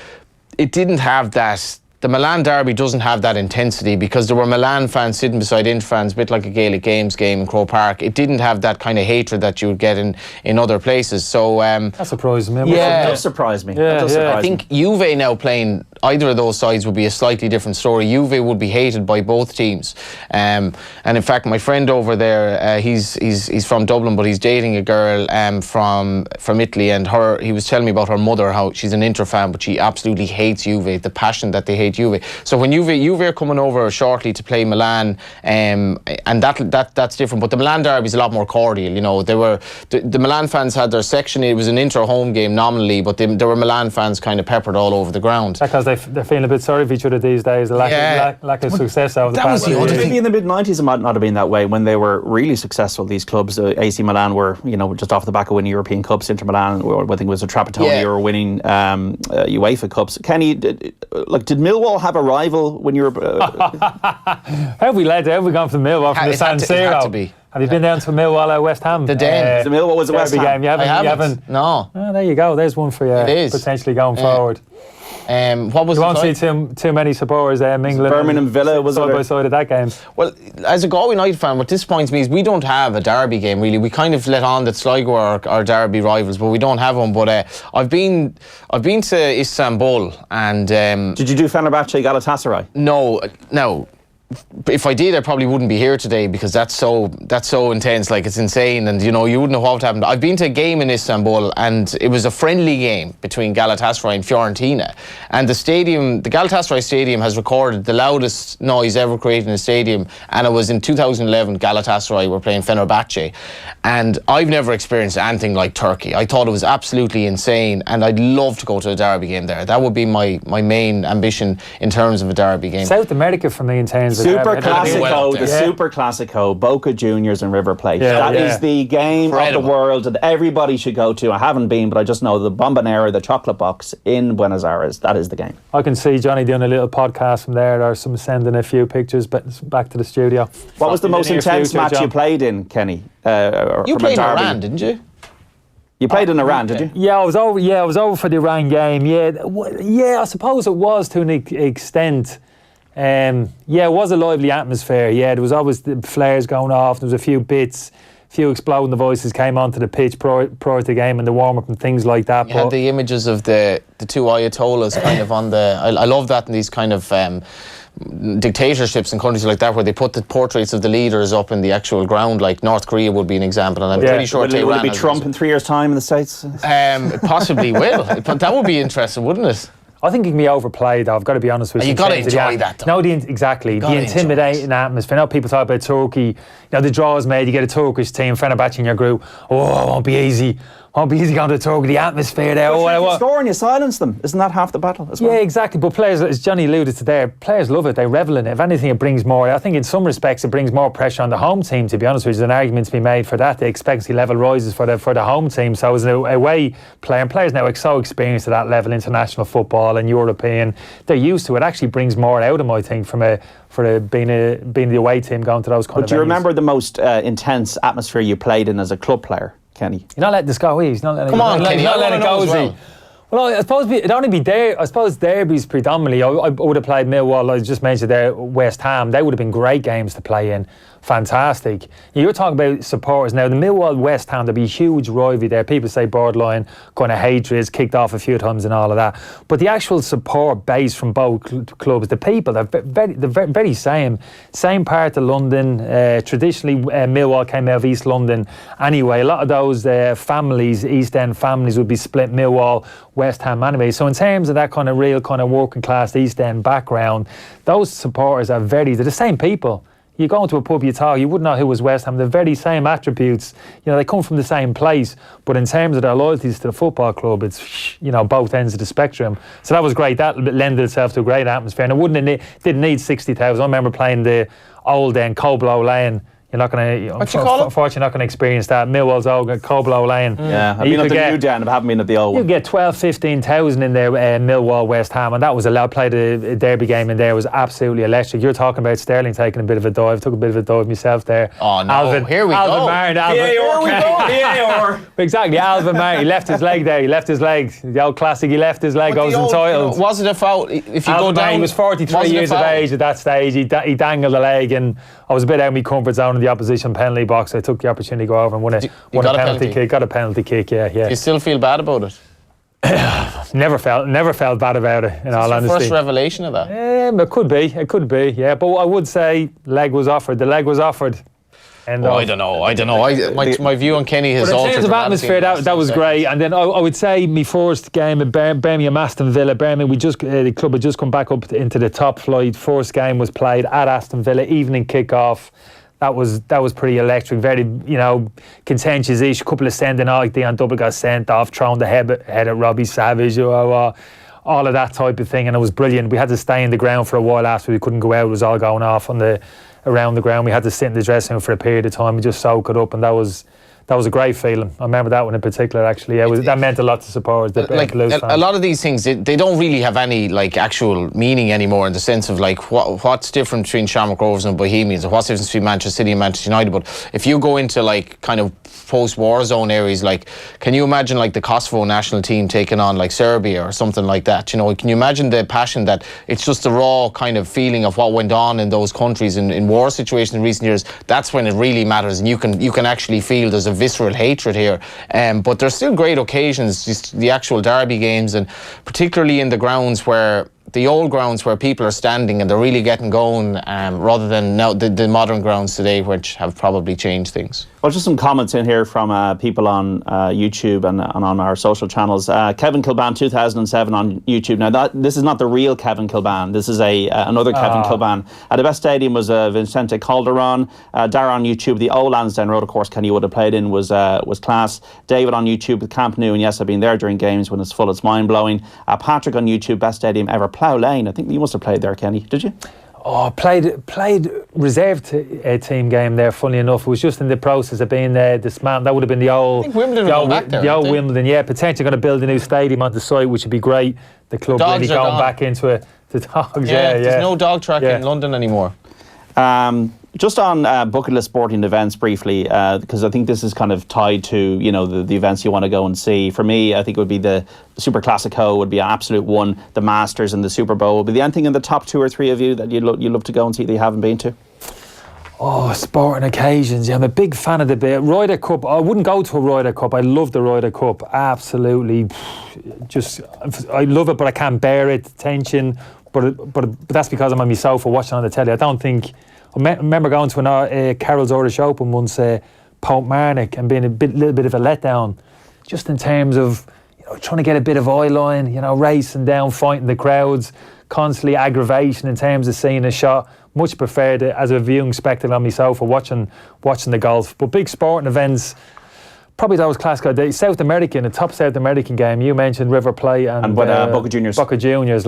it didn't have that. The Milan derby doesn't have that intensity because there were Milan fans sitting beside Inter fans, a bit like a Gaelic Games game in Croke Park. It didn't have that kind of hatred that you would get in other places. So that surprised me. Yeah, that does surprise me. I think Juve now playing either of those sides would be a slightly different story. Juve would be hated by both teams, and in fact, my friend over there, he's from Dublin, but he's dating a girl from Italy, and he was telling me about her mother, how she's an Inter fan, but she absolutely hates Juve. The passion that they hate Juve. So when Juve are coming over shortly to play Milan, and that's different. But the Milan derby is a lot more cordial. They were the Milan fans had their section. It was an Inter home game nominally, but there were Milan fans kind of peppered all over the ground. Because they're feeling a bit sorry for each other these days. The lack of success over the past few years. Maybe in the mid-90s it might not have been that way when they were really successful. These clubs, AC Milan were just off the back of winning European Cups. Inter Milan, I think it was a Trapattoni, or winning UEFA Cups. Kenny, did Millwall have a rival when you were? How have we gone from Millwall from the San Siro? Had to be. Have you been down to Millwall at West Ham? The Den. The Millwall was a West Ham game. You haven't? No. Oh, there you go. There's one for you. It is. Potentially going forward. What was you won't see too many supporters mingling. Birmingham Villa was side by side of that game. Well, as a Galway United fan, what disappoints me is we don't have a derby game really. We kind of let on that Sligo are our derby rivals, but we don't have one. But I've been to Istanbul, and did you do Fenerbahce Galatasaray? No. If I did, I probably wouldn't be here today because that's so intense. Like, it's insane, and you wouldn't know what happened. I've been to a game in Istanbul, and it was a friendly game between Galatasaray and Fiorentina. And the Galatasaray stadium has recorded the loudest noise ever created in a stadium. And it was in 2011. Galatasaray were playing Fenerbahce, and I've never experienced anything like Turkey. I thought it was absolutely insane, and I'd love to go to a derby game there. That would be my main ambition in terms of a derby game. South America for me in terms. Super Classico, Boca Juniors and River Plate. That is the game of the world that everybody should go to. I haven't been, but I just know the Bombonera, the chocolate box in Buenos Aires. That is the game. I can see Johnny doing a little podcast from there, or sending a few pictures back to the studio. What was the most intense match you played in, Kenny? You played in Iran, didn't you? You played in Iran, did you? Yeah, I was over for the Iran game. Yeah, I suppose it was to an extent. It was a lively atmosphere. Yeah, there was always the flares going off. There was a few bits. few exploding voices came onto the pitch prior to the game and the warm-up and things like that. You had the images of the two Ayatollahs kind of on the... I love that in these kind of dictatorships in countries like that, where they put the portraits of the leaders up in the actual ground. Like North Korea would be an example, and I'm pretty sure Will it be Trump in 3 years' time in the States? It possibly will. But that would be interesting, wouldn't it? I think it can be overplayed, though. I've got to be honest with you. You've got to enjoy that, though. No, exactly. The intimidating atmosphere. Now people talk about Turkey. You know, the draw is made. You get a Turkish team, Fenerbahce in your group. Oh, it won't be easy. Won't be easy going to Turkey. The atmosphere there. But if you score and you silence them, isn't that half the battle as well? Yeah, exactly. But players, as Johnny alluded to there, players love it. They revel in it. If anything, it brings more. I think in some respects it brings more pressure on the home team. To be honest, with you, there's an argument to be made for that. The expectancy level rises for the home team. So as an away player, and players now are so experienced at that level, international football and European, they're used to it. Actually brings more out of them, I think, being the away team going to those kind of But do you remember the most intense atmosphere you played in as a club player, Kenny? You're not letting this go, He's not letting Come on, Kenny. Not letting it go, is he? Well, I suppose it'd only be there. I suppose derbies predominantly. I would have played Millwall. I just mentioned there West Ham. They would have been great games to play in. Fantastic. You're talking about supporters now. The Millwall West Ham, there'd be a huge rivalry there. People say borderline kind of hatred, kicked off a few times and all of that. But the actual support base from both clubs, the people, they're very same part of London. Traditionally, Millwall came out of East London anyway. A lot of those families, East End families, would be split Millwall, West Ham anyway. So in terms of that kind of real kind of working class East End background, those supporters are they're the same people. You go into a pub, you talk, you wouldn't know who was West Ham. The very same attributes. You know, they come from the same place. But in terms of their loyalties to the football club, it's, you know, both ends of the spectrum. So that was great. That lended itself to a great atmosphere. And it didn't need 60,000. I remember playing the old Coblow Lane. You're not going to, unfortunately, not going to experience that. Millwall's old Coblow Lane. Yeah, I've been at the new den, but I haven't been at the old one. You get 12,000, 15,000 in there, Millwall, West Ham, and that was allowed. Played a derby game in there. It was absolutely electric. You're talking about Sterling taking a bit of a dive. Took a bit of a dive myself there. Oh no! Here we go. VAR. Exactly. Alvin Martin. He left his leg there. He left his leg. The old classic. He left his leg. I was entitled. You know, was it a foul? If you Alvin go down, Martin was 43 years of age at that stage. He dangled the leg, and I was a bit out of my comfort zone in the opposition penalty box. I took the opportunity to go over and won a penalty kick. Got a penalty kick. Yeah. Do you still feel bad about it? Never felt bad about it, in all honesty. First revelation of that? It could be, yeah. But I would say the leg was offered. And I don't know. My view on Kenny has altered. In terms of atmosphere, that was great. And then I would say my first game at Birmingham, Aston Villa. Birmingham, the club had just come back up into the top flight. First game was played at Aston Villa, evening kick-off. That was pretty electric, very, you know, contentious-ish. A couple of sending out, Dion Double got sent off, thrown the head at Robbie Savage, all of that type of thing, and it was brilliant. We had to stay in the ground for a while after we couldn't go out. It was all going off around the ground. We had to sit in the dressing room for a period of time. We just soak it up, and that was a great feeling. I remember that one in particular, actually. That meant a lot to supporters. A lot of these things, they don't really have any actual meaning anymore, in the sense of what's different between Shamrock Rovers and Bohemians, and what's the difference between Manchester City and Manchester United. But if you go into kind of post-war zone areas, can you imagine the Kosovo national team taking on Serbia or something like that? You know, can you imagine the passion that it's just the raw kind of feeling of what went on in those countries in war situations in recent years? That's when it really matters, and you can actually feel there's a visceral hatred here. But there's still great occasions, just the actual derby games, and particularly in the old grounds where people are standing and they're really getting going, rather than now the modern grounds today, which have probably changed things. Well, just some comments in here from people on YouTube and on our social channels. Kevin Kilban 2007 on YouTube. Now, this is not the real Kevin Kilban. This is another Kevin Kilban. The best stadium was Vicente Calderon. Darren on YouTube, the old Lansdowne Road, of course, Kenny would have played in, was class. David on YouTube, the Camp Nou, and yes, I've been there during games when it's full. It's mind-blowing. Patrick on YouTube, best stadium ever, Plough Lane. I think you must have played there, Kenny. Did you? Oh, played reserve team game there. Funny enough, it was just in the process of being dismantled. That would have been the old. I think Wimbledon will go back there. The old Wimbledon, yeah. Potentially going to build a new stadium on the site, which would be great. The club really going back into it. The dogs, yeah. There's no dog track in London anymore. Just on bucket list sporting events briefly, because I think this is kind of tied to the events you want to go and see. For me, I think it would be the Super Classico would be an absolute one. The Masters and the Super Bowl. Would be there anything in the top 2 or 3 of you that you'd love to go and see that you haven't been to? Sporting occasions. Yeah, I'm a big fan of the Ryder Cup. I wouldn't go to a Ryder Cup. I love the Ryder Cup. Absolutely. I love it, but I can't bear it. Tension. But that's because I'm on myself or watching on the telly. I don't think... I remember going to a Carroll's Irish Open once, Portmarnock, and being little bit of a letdown, just in terms of trying to get a bit of eye line, racing down, fighting the crowds, constantly aggravation in terms of seeing a shot. Much preferred it as a viewing spectacle on myself or watching the golf. But big sporting events, probably those classic days. South American, a top South American game. You mentioned River Plate and Boca Juniors. Boca Juniors,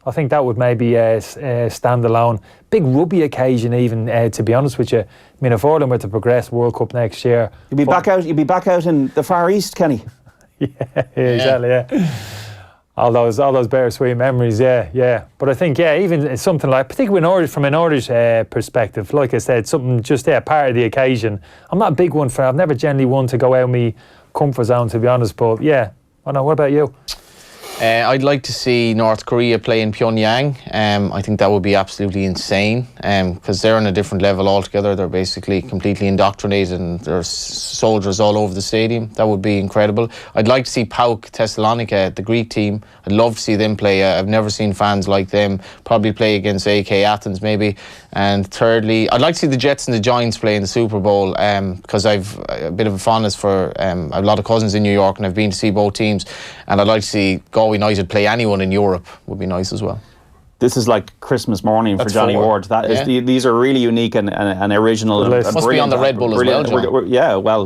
I think that would maybe stand alone. Big rugby occasion, even to be honest with you. I mean, if Ireland were to progress World Cup next year, you'd be back out in the Far East, Kenny. Exactly. Yeah. All those bittersweet memories. Yeah. But I think even something like, particularly from an Irish perspective, like I said, something just part of the occasion. I'm not a big one for. I've never generally one to go out of my comfort zone, to be honest. But I don't know. What about you? I'd like to see North Korea play in Pyongyang. I think that would be absolutely insane because they're on a different level altogether. They're basically completely indoctrinated and there's soldiers all over the stadium. That would be incredible. I'd like to see PAOK Thessalonica, the Greek team. I'd love to see them play. I've never seen fans like them. Probably play against AK Athens maybe. And thirdly, I'd like to see the Jets and the Giants play in the Super Bowl because I've a bit of a fondness for a lot of cousins in New York and I've been to see both teams. And I'd like to see Galway United play anyone in Europe. Would be nice as well. This is like Christmas morning for Johnny Ward. These are really unique and original. And must be on the Red Bull as well,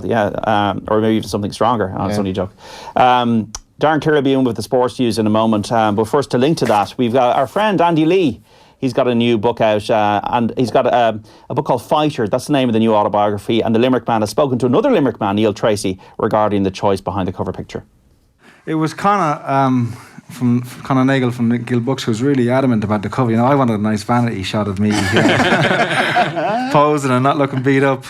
John. Or maybe even something stronger. It's only a joke. Darren Cleary will be in with the sports news in a moment. But first, to link to that, we've got our friend Andy Lee. He's got a new book out and he's got a book called Fighter. That's the name of the new autobiography. And the Limerick man has spoken to another Limerick man, Neil Tracy, regarding the choice behind the cover picture. It was Conor from Conor Nagel from Gill Books who was really adamant about the cover. I wanted a nice vanity shot of me posing and not looking beat up.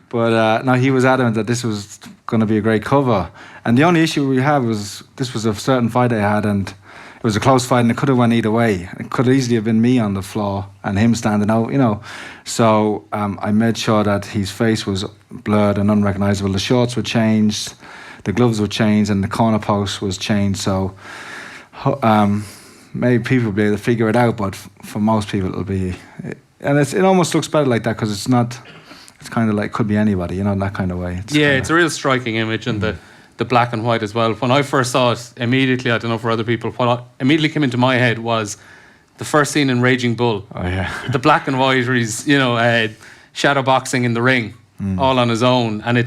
But no, he was adamant that this was going to be a great cover. And the only issue we had was this was a certain fight I had and it was a close fight and it could have went either way. It could easily have been me on the floor and him standing out, So I made sure that his face was blurred and unrecognisable. The shorts were changed, the gloves were changed, and the corner post was changed. So maybe people will be able to figure it out, but for most people it'll be... And it almost looks better like that because it's not... It's kind of like, could be anybody, in that kind of way. It's a real striking image and the black and white as well. When I first saw it, immediately, I don't know for other people, what immediately came into my head was the first scene in Raging Bull. Oh, yeah. The black and white where he's, shadow boxing in the ring, all on his own. And it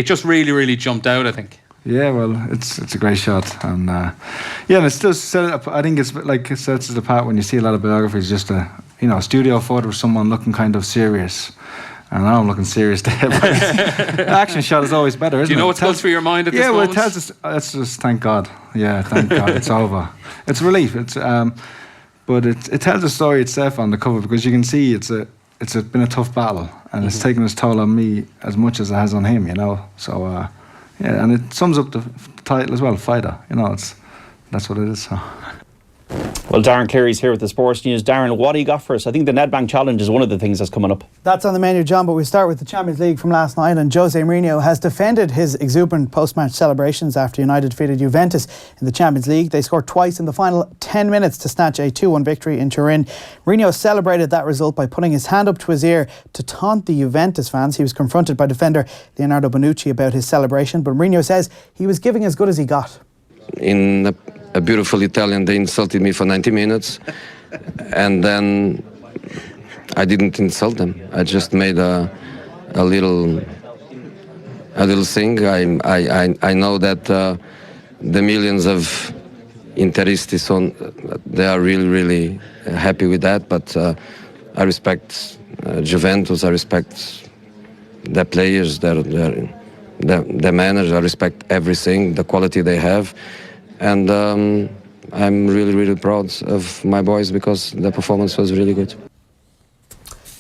just really, really jumped out, I think. Yeah, well, it's a great shot. And and it's still set up, I think it's like it sets it apart when you see a lot of biographies, just a studio photo of someone looking kind of serious. And now I'm looking serious there, but the action shot is always better, isn't it? Do you know what's going through your mind at this moment? Yeah, well, it tells us, let's just thank God. Yeah, thank God, it's over. It's a relief. But it tells the story itself on the cover because you can see it's been a tough battle and it's taken its toll on me as much as it has on him, So, and it sums up the title as well, Fighter. That's what it is, so... Well, Darren Cleary's here with the sports news. Darren, what do you got for us? I think the Nedbank Challenge is one of the things that's coming up. That's on the menu, John, but we start with the Champions League from last night, and Jose Mourinho has defended his exuberant post-match celebrations after United defeated Juventus in the Champions League. They scored twice in the final 10 minutes to snatch a 2-1 victory in Turin. Mourinho celebrated that result by putting his hand up to his ear to taunt the Juventus fans. He was confronted by defender Leonardo Bonucci about his celebration, but Mourinho says he was giving as good as he got. In a beautiful Italian, they insulted me for 90 minutes and then I didn't insult them. I just made a little thing. I know that the millions of Interisti, they are really, really happy with that, but I respect Juventus, I respect their players, their manager, I respect everything, the quality they have. And I'm really, really proud of my boys because the performance was really good.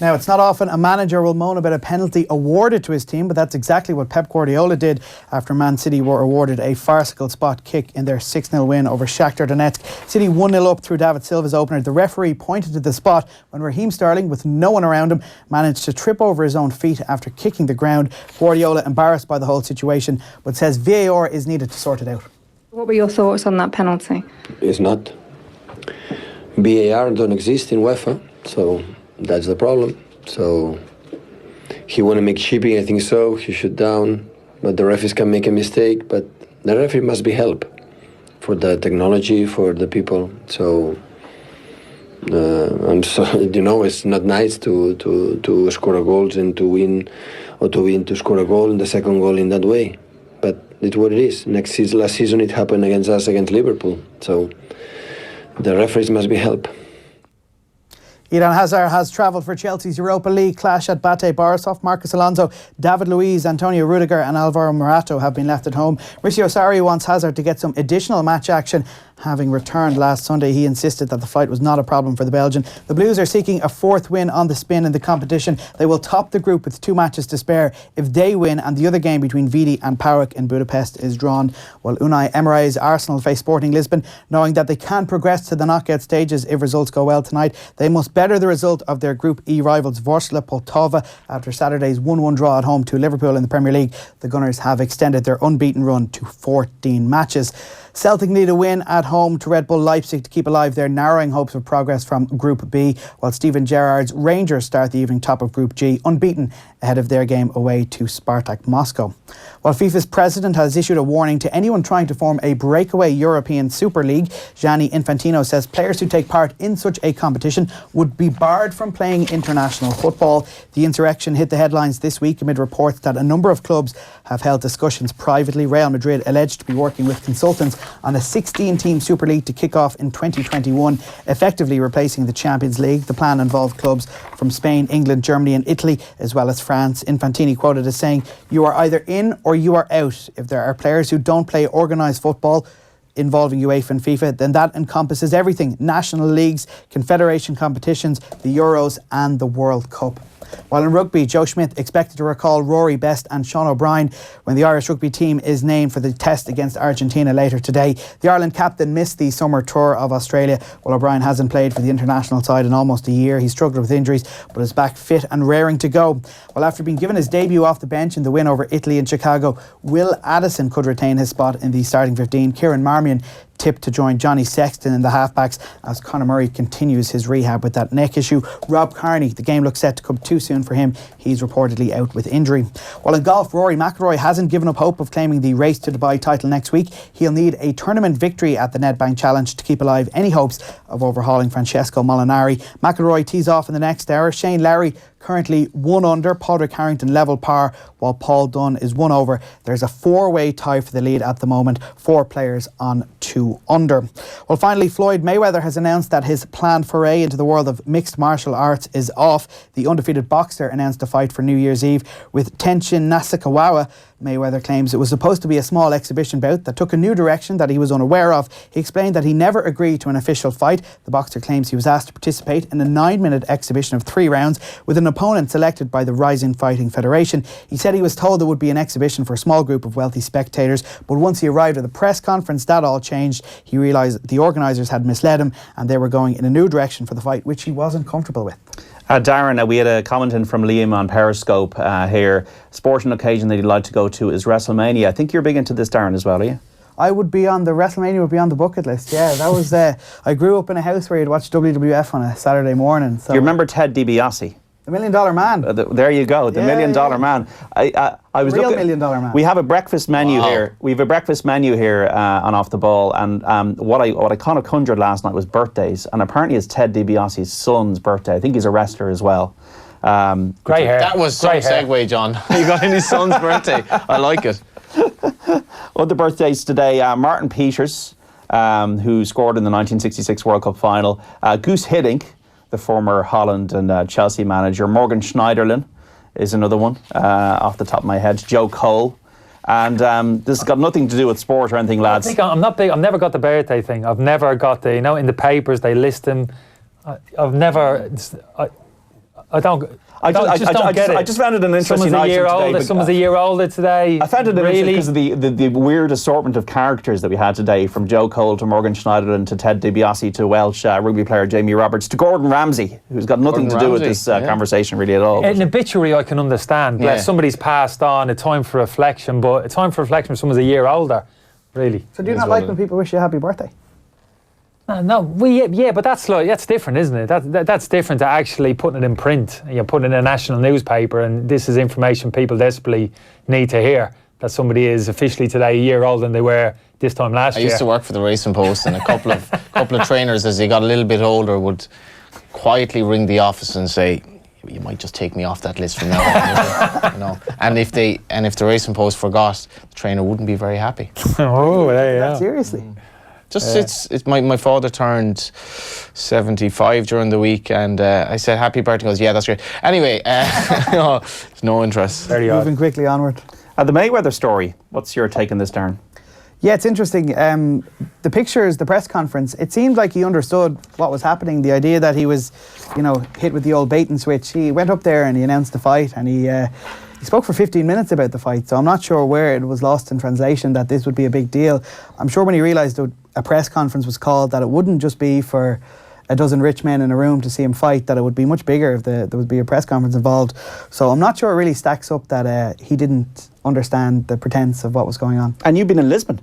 Now, it's not often a manager will moan about a penalty awarded to his team, but that's exactly what Pep Guardiola did after Man City were awarded a farcical spot kick in their 6-0 win over Shakhtar Donetsk. City 1-0 up through David Silva's opener. The referee pointed to the spot when Raheem Sterling, with no one around him, managed to trip over his own feet after kicking the ground. Guardiola embarrassed by the whole situation, but says VAR is needed to sort it out. What were your thoughts on that penalty? It's not. VAR don't exist in UEFA, so that's the problem. So he want to make chipping, I think so. He shoot down, but the referees can make a mistake. But the referee must be help for the technology, for the people. So I'm so it's not nice to score a goals and to win, or to score a goal and the second goal in that way. But it's what it is. Last season it happened against us, against Liverpool. So the referees must be help. Eden Hazard has travelled for Chelsea's Europa League clash at Bate Borisov. Marcus Alonso, David Luiz, Antonio Rudiger and Alvaro Morata have been left at home. Mauricio Sarri wants Hazard to get some additional match action. Having returned last Sunday, he insisted that the fight was not a problem for the Belgian. The Blues are seeking a fourth win on the spin in the competition. They will top the group with 2 matches to spare if they win and the other game between Vidi and PAOK in Budapest is drawn. While Unai Emery's Arsenal face Sporting Lisbon, knowing that they can progress to the knockout stages if results go well tonight, they must better the result of their Group E rivals Ворskla Poltava after Saturday's 1-1 draw at home to Liverpool in the Premier League. The Gunners have extended their unbeaten run to 14 matches. Celtic need a win at home to Red Bull Leipzig to keep alive their narrowing hopes of progress from Group B, while Steven Gerrard's Rangers start the evening top of Group G, unbeaten ahead of their game away to Spartak Moscow. While FIFA's president has issued a warning to anyone trying to form a breakaway European Super League, Gianni Infantino says players who take part in such a competition would be barred from playing international football. The insurrection hit the headlines this week amid reports that a number of clubs have held discussions privately. Real Madrid alleged to be working with consultants on a 16-team Super League to kick off in 2021, effectively replacing the Champions League. The plan involved clubs from Spain, England, Germany and Italy, as well as France. Infantini quoted as saying, "You are either in or you are out. If there are players who don't play organised football involving UEFA and FIFA, then that encompasses everything: national leagues, confederation competitions, the Euros and the World Cup." While in rugby, Joe Schmidt expected to recall Rory Best and Sean O'Brien when the Irish rugby team is named for the test against Argentina later today. The Ireland captain missed the summer tour of Australia, while O'Brien hasn't played for the international side in almost a year. He struggled with injuries but is back fit and raring to go. Well, after being given his debut off the bench in the win over Italy in Chicago, Will Addison could retain his spot in the starting 15. Kieran Marmion tipped to join Johnny Sexton in the halfbacks as Conor Murray continues his rehab with that neck issue. Rob Kearney, the game looks set to come too soon for him. He's reportedly out with injury. While in golf, Rory McIlroy hasn't given up hope of claiming the Race to Dubai title next week. He'll need a tournament victory at the Nedbank Challenge to keep alive any hopes of overhauling Francesco Molinari. McIlroy tees off in the next hour. Shane Lowry currently 1 under, Padraig Harrington level par, while Paul Dunn is 1 over. There's a 4-way tie for the lead at the moment, 4 players on 2 under. Well, finally, Floyd Mayweather has announced that his planned foray into the world of mixed martial arts is off. The undefeated boxer announced a fight for New Year's Eve with Tenshin Nasukawa. Mayweather claims it was supposed to be a small exhibition bout that took a new direction that he was unaware of. He explained that he never agreed to an official fight. The boxer claims he was asked to participate in a 9-minute exhibition of 3 rounds with an opponent selected by the Rising Fighting Federation. He said he was told there would be an exhibition for a small group of wealthy spectators, but once he arrived at the press conference, that all changed. He realised the organisers had misled him and they were going in a new direction for the fight, which he wasn't comfortable with. Darren, we had a comment in from Liam on Periscope here. Sporting occasion that he'd like to go to is WrestleMania. I think you're big into this, Darren, as well, are you? I would be on the WrestleMania would be on the bucket list. Yeah, that was. I grew up in a house where you'd watch WWF on a Saturday morning. So. You remember Ted DiBiase? The $1 Million Man. There you go, the $1 Million Man. I was real looking. $1 Million Man. We have a breakfast menu here. We have a breakfast menu here on Off the Ball, and what I kind of conjured last night was birthdays, and apparently it's Ted DiBiase's son's birthday. I think he's a wrestler as well. Great hair. That was some segue, John. You got in his son's birthday. I like it. Other birthdays today: Martin Peters, who scored in the 1966 World Cup final. Goose Hiddink, the former Holland and Chelsea manager. Morgan Schneiderlin is another one off the top of my head. Joe Cole. And this has got nothing to do with sport or anything, lads. I'm not big. I've never got the birthday thing. I've never got the, in the papers they list them. I don't get it. I just found it an interesting Someone's a year item today, older. but, Someone's a year older today. I found it interesting because of the weird assortment of characters that we had today, from Joe Cole to Morgan Schneiderlin to Ted DiBiase to Welsh rugby player Jamie Roberts to Gordon Ramsay, who's got nothing to do with this conversation really at all. An obituary I can understand. Bless, somebody's passed on, a time for reflection, but a time for reflection when someone's a year older, really. So do you not like when people wish you a happy birthday? No, but that's different, isn't it? That's different to actually putting it in print. You're putting it in a national newspaper, and this is information people desperately need to hear. That somebody is officially today a year older than they were this time last year. I used to work for the Racing Post, and a couple of trainers, as they got a little bit older, would quietly ring the office and say, "You might just take me off that list from now on." You know? And if the Racing Post forgot, the trainer wouldn't be very happy. Oh, there you go. Seriously. It's my father turned 75 during the week, and I said happy birthday. He goes, yeah, that's great. Anyway, no interest. Moving quickly onward. The Mayweather story. What's your take on this, Darren? Yeah, it's interesting. The pictures, the press conference, it seemed like he understood what was happening. The idea that he was, hit with the old bait and switch. He went up there and he announced the fight, and he spoke for 15 minutes about the fight. So I'm not sure where it was lost in translation that this would be a big deal. I'm sure when he realised that a press conference was called, that it wouldn't just be for a dozen rich men in a room to see him fight, that it would be much bigger if there would be a press conference involved. So I'm not sure it really stacks up that he didn't understand the pretense of what was going on. And you've been in Lisbon?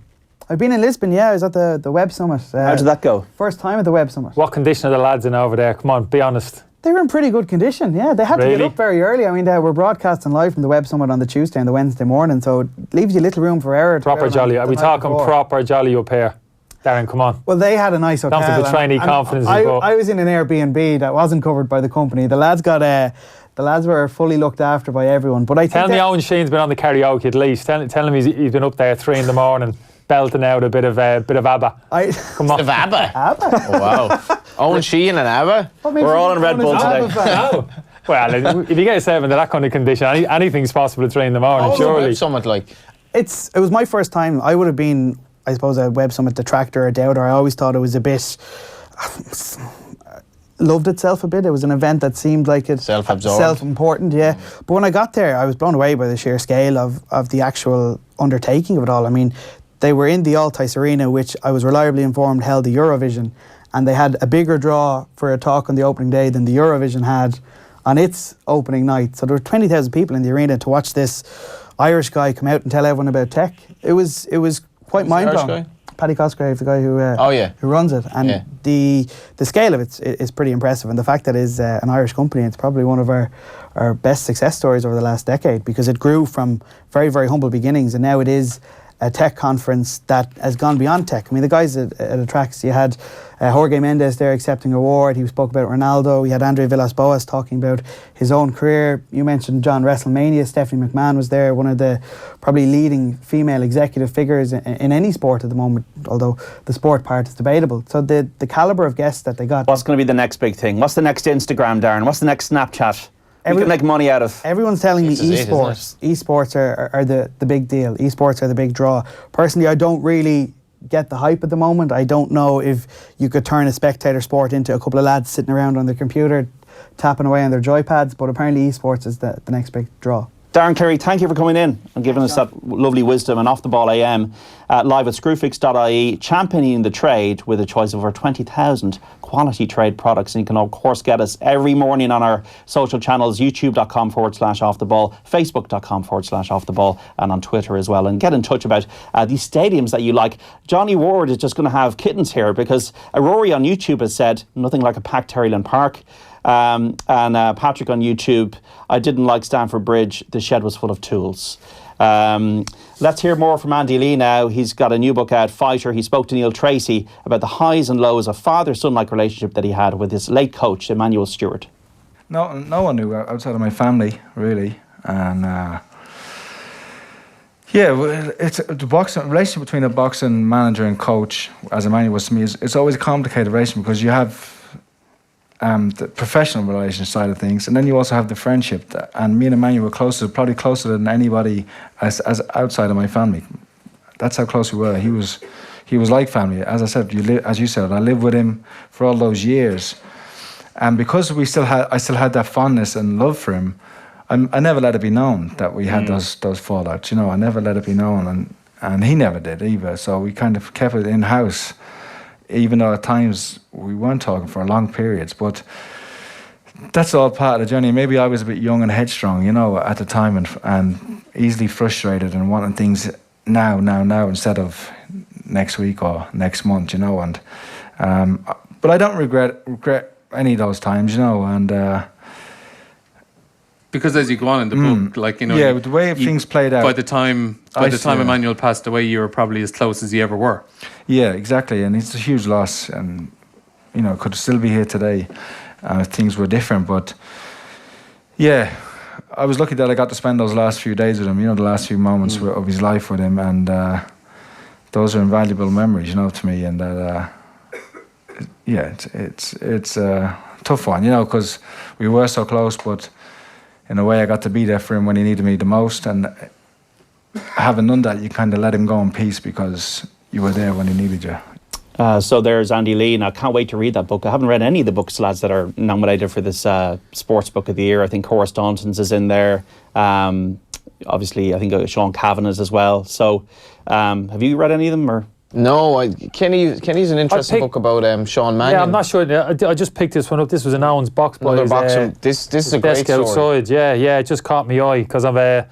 I've been in Lisbon, yeah. I was at the Web Summit. How did that go? First time at the Web Summit. What condition are the lads in over there? Come on, be honest. They were in pretty good condition, yeah. They had to get up very early. I mean, we're broadcasting live from the Web Summit on the Tuesday and the Wednesday morning, so it leaves you little room for error. Proper jolly. Are we talking proper jolly up here? Darren, come on. Well, they had a nice hotel. Don't betray any confidence. I was in an Airbnb that wasn't covered by the company. The lads were fully looked after by everyone. But I think tell me Owen Sheen's been on the karaoke at least. Tell him he's been up there at 3 a.m. belting out a bit of ABBA. Come on. Of ABBA? ABBA? Oh, wow. Owen Sheehan and ABBA? We're all in Red Bull today. Well, if you get 7 to that kind of condition, anything's possible at 3 a.m, surely. Summit like? It was my first time. I would have been, I suppose, a Web Summit detractor or doubter. I always thought it was a bit... loved itself a bit. It was an event that seemed like it... Self-absorbed. Self-important, yeah. But when I got there, I was blown away by the sheer scale of the actual undertaking of it all. I mean, they were in the Altice Arena, which I was reliably informed held the Eurovision, and they had a bigger draw for a talk on the opening day than the Eurovision had on its opening night. So there were 20,000 people in the arena to watch this Irish guy come out and tell everyone about tech. It was quite mind-blowing. Paddy Cosgrave, the guy who runs it, and the scale of it is pretty impressive, and the fact that it is an Irish company, it's probably one of our best success stories over the last decade, because it grew from very, very humble beginnings, and now it is a tech conference that has gone beyond tech. I mean, the guys it attracts, you had Jorge Mendes there accepting an award. He spoke about Ronaldo. We had André Villas-Boas talking about his own career. You mentioned John WrestleMania. Stephanie McMahon was there, one of the probably leading female executive figures in any sport at the moment, although the sport part is debatable. So the calibre of guests that they got. What's going to be the next big thing? What's the next Instagram, Darren? What's the next Snapchat? We can make money out of. Everyone's telling me esports. Esports are the big deal. Esports are the big draw. Personally, I don't really get the hype at the moment. I don't know if you could turn a spectator sport into a couple of lads sitting around on their computer tapping away on their joypads, but apparently esports is the next big draw. Darren Cleary, thank you for coming in and giving us that lovely wisdom. And Off the Ball AM, live at Screwfix.ie, championing the trade with a choice of over 20,000 quality trade products. And you can, of course, get us every morning on our social channels, youtube.com/offtheball, facebook.com/offtheball, and on Twitter as well. And get in touch about these stadiums that you like. Johnny Ward is just going to have kittens here because Rory on YouTube has said, nothing like a packed Terryland Park. And Patrick on YouTube, I didn't like Stamford Bridge, the shed was full of tools. Let's hear more from Andy Lee now. He's got a new book out, Fighter. He spoke to Neil Tracy about the highs and lows of father-son-like relationship that he had with his late coach, Emmanuel Stewart. No one knew outside of my family, really. And it's the boxing relationship between a boxing manager and coach, as Emmanuel was to me, it's always a complicated relationship because you have the professional relation side of things, and then you also have the friendship. And me and Emmanuel were probably closer than anybody as outside of my family. That's how close we were. He was like family. As I said, as you said, I lived with him for all those years. And because I still had that fondness and love for him, I never let it be known that we had those fallouts. You know, I never let it be known, and he never did either. So we kind of kept it in house, even though at times we weren't talking for long periods. But that's all part of the journey. Maybe I was a bit young and headstrong, you know, at the time, and easily frustrated and wanting things now instead of next week or next month, you know. And but I don't regret any of those times, you know. And because as you go on in the book, like, you know, yeah, the way things played out. By the time Emmanuel passed away, you were probably as close as you ever were. Yeah, exactly, and it's a huge loss, and you know, could still be here today. Things were different, but yeah, I was lucky that I got to spend those last few days with him. You know, the last few moments of his life with him, and those are invaluable memories, you know, to me. And that, yeah, it's a tough one, you know, because we were so close, but in a way, I got to be there for him when he needed me the most. And having done that, you kind of let him go in peace because you were there when he needed you. So there's Andy Lee, and I can't wait to read that book. I haven't read any of the books, lads, that are nominated for this Sports Book of the Year. I think Horace Daunton's is in there. Obviously, I think Sean Kavanagh's as well. So have you read any of them? Or No, Kenny's an interesting book about Sean Mannion. Yeah, I'm not sure. I just picked this one up. This was in Owen's box by Another box from, this is a great story. Outside. Yeah, it just caught me eye because I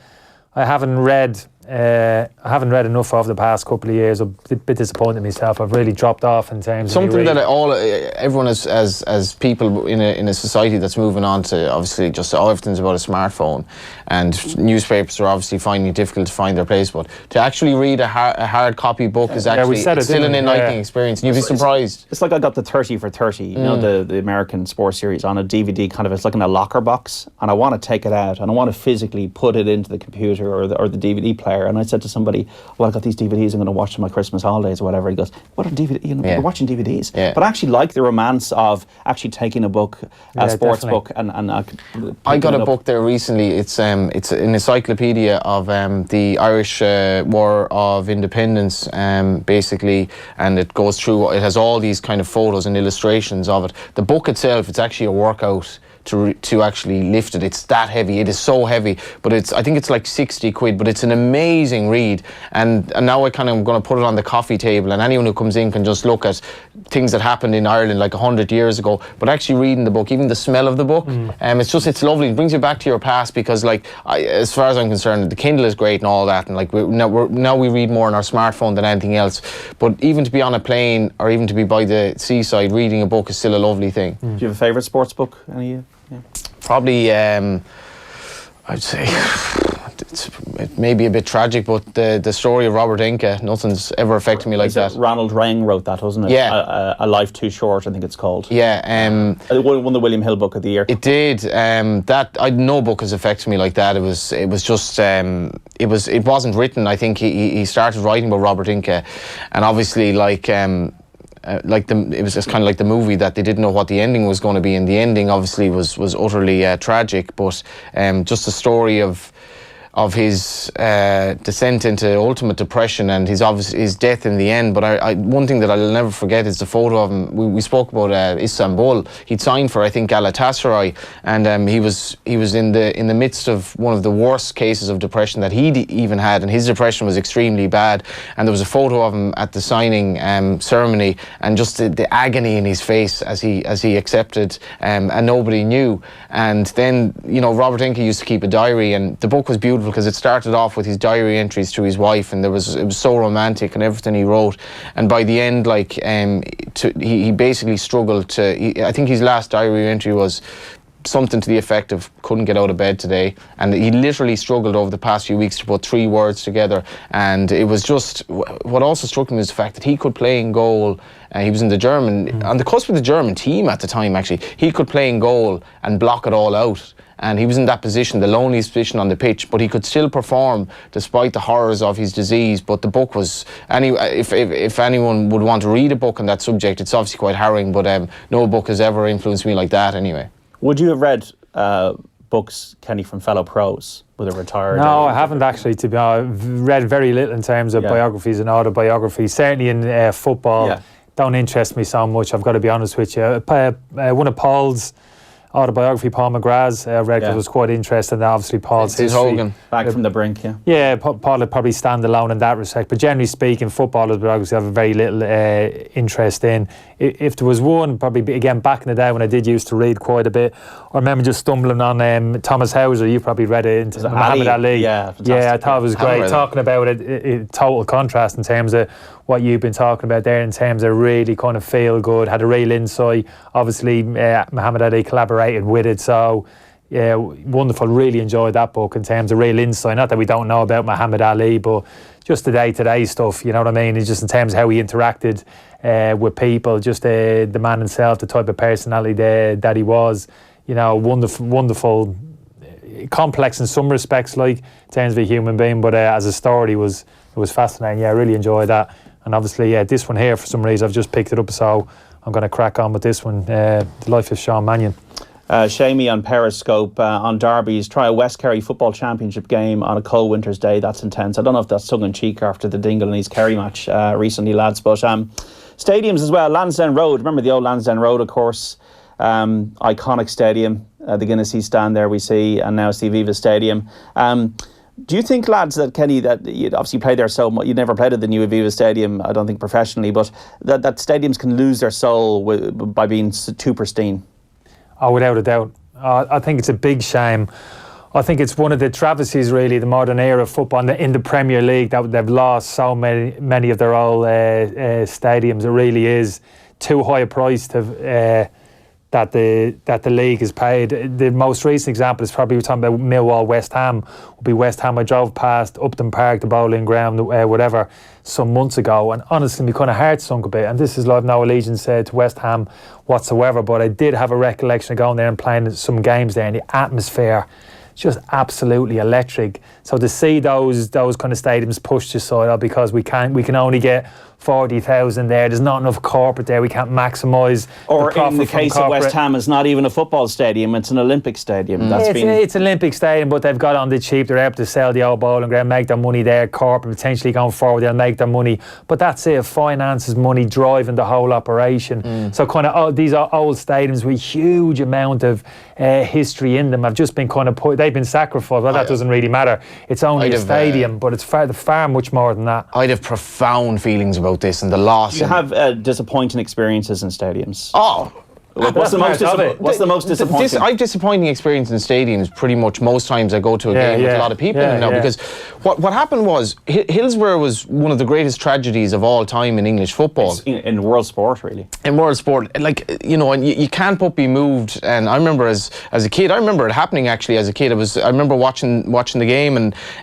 haven't read enough over the past couple of years. I'm a bit disappointed in myself. I've really dropped off in terms something of that everyone as people in a society that's moving on to obviously just everything's about a smartphone, and newspapers are obviously finding it difficult to find their place. But to actually read a hard copy book is actually still an enlightening experience. You'd be surprised. It's like I got the 30 for 30, you know, the American sports series on a DVD kind of. It's like in a locker box, and I want to take it out and I want to physically put it into the computer or the DVD player. And I said to somebody, well, I got these DVDs, I'm going to watch them on my Christmas holidays or whatever. He goes, what are DVDs? You know, we're watching DVDs. Yeah. But I actually like the romance of actually taking a book, a sports book, and I got a book there recently. It's an encyclopedia of the Irish War of Independence, basically, and it goes through, it has all these kind of photos and illustrations of it. The book itself, it's actually a workout to actually lift it. It's that heavy. It is so heavy, but I think it's like 60 quid, but it's an amazing read. And now I'm going to put it on the coffee table, and anyone who comes in can just look at things that happened in Ireland like 100 years ago, but actually reading the book, even the smell of the book, it's lovely. It brings you back to your past, because as far as I'm concerned, the Kindle is great and all that, and like now we read more on our smartphone than anything else, but even to be on a plane or even to be by the seaside reading a book is still a lovely thing. Do you have a favourite sports book? Any of you? Yeah. Probably, I'd say it may be a bit tragic, but the story of Robert Inca, nothing's ever affected me like that. Ronald Reagan wrote that, wasn't it? Yeah. A Life Too Short, I think it's called. Yeah. It won the William Hill Book of the Year. It did. No book has affected me like that. It was just it wasn't written. I think he started writing about Robert Inca, and obviously it was just kind of like the movie, that they didn't know what the ending was going to be, and the ending obviously was utterly tragic. But just a story of his descent into ultimate depression and his death in the end. But one thing that I'll never forget is the photo of him. We spoke about Istanbul. He'd signed for, I think, Galatasaray, and he was in the midst of one of the worst cases of depression that he'd even had, and his depression was extremely bad. And there was a photo of him at the signing ceremony, and just the agony in his face as he accepted, and nobody knew. And then, you know, Robert Inca used to keep a diary, and the book was beautiful because it started off with his diary entries to his wife, and it was so romantic and everything he wrote. And by the end, he basically struggled to. I think his last diary entry was something to the effect of couldn't get out of bed today, and he literally struggled over the past few weeks to put 3 words together. And it was just, what also struck me was the fact that he could play in goal. He was in the German, on the cusp of the German team at the time, actually. He could play in goal and block it all out. And he was in that position, the loneliest position on the pitch, but he could still perform despite the horrors of his disease. But the book was, if anyone would want to read a book on that subject, it's obviously quite harrowing, but no book has ever influenced me like that anyway. Would you have read books, Kenny, from fellow pros with a retired? No, I haven't actually. To be honest, I've read very little in terms of biographies and autobiographies. Certainly in football, don't interest me so much. I've got to be honest with you. One of Paul's autobiography, Paul McGrath's, read it was quite interesting. Obviously, Paul's history. Hogan. Back from the brink, yeah. Yeah, Paul would probably stand alone in that respect. But generally speaking, footballers would obviously have a very little interest in. If there was one, probably again back in the day when I did used to read quite a bit, I remember just stumbling on Thomas Hauser. You probably read it into Muhammad Ali. Yeah, fantastic. Yeah, I thought it was great. Talking about it, total contrast in terms of what you've been talking about there, in terms of really kind of feel good, had a real insight. Obviously, Muhammad Ali collaborated with it, so yeah, wonderful. Really enjoyed that book in terms of real insight. Not that we don't know about Muhammad Ali, but just the day-to-day stuff, you know what I mean? It's just in terms of how he interacted with people, just the man himself, the type of personality that he was. You know, wonderful, complex in some respects, like in terms of a human being, but as a story, it was fascinating. Yeah, I really enjoyed that. And obviously, this one here, for some reason, I've just picked it up, so I'm going to crack on with this one. The Life of Sean Mannion. Shamey on Periscope on derbies. Try a West Kerry football championship game on a cold winter's day. That's intense. I don't know if that's tongue in cheek after the Dingle and East Kerry match recently, lads. But stadiums as well. Lansdowne Road. Remember the old Lansdowne Road, of course. Iconic stadium. The Guinness stand there we see, and now Steve Viva Stadium. Do you think, lads, that Kenny, that you'd obviously played there so much, you never played at the new Aviva Stadium, I don't think professionally, but that stadiums can lose their soul by being too pristine? Oh, without a doubt. I think it's a big shame. I think it's one of the travesties, really, the modern era of football in the Premier League, that they've lost so many of their old stadiums. It really is too high a price to that the league has paid. The most recent example is probably, we're talking about Millwall West Ham. Would be West Ham. I drove past Upton Park, the bowling ground, whatever, some months ago, and honestly my kind of heart sunk a bit. And this is like no allegiance to West Ham whatsoever, but I did have a recollection of going there and playing some games there, and the atmosphere just absolutely electric. So to see those kind of stadiums pushed aside because we can only get 40,000 there. There's not enough corporate there. We can't maximise. Or in the case of West Ham, it's not even a football stadium; it's an Olympic stadium. It's an Olympic stadium, but they've got it on the cheap. They're able to sell the old bowling ground, make their money there. Corporate potentially going forward, they'll make their money. But that's it. Finances, money driving the whole operation. So kind of these are old stadiums with huge amount of history in them have just been kind of they've been sacrificed. Well, that doesn't really matter. It's only a stadium, but it's far much more than that. I'd have profound feelings about this and the loss. You have disappointing experiences in stadiums. Oh. What's the most disappointing? I've disappointing experience in stadiums pretty much most times I go to a game with a lot of people in now, because what happened was Hillsborough was one of the greatest tragedies of all time in English football. In world sport, really. In world sport, like, you know, and you can't but be moved. And I remember as a kid, I remember it happening actually as a kid. I remember watching the game,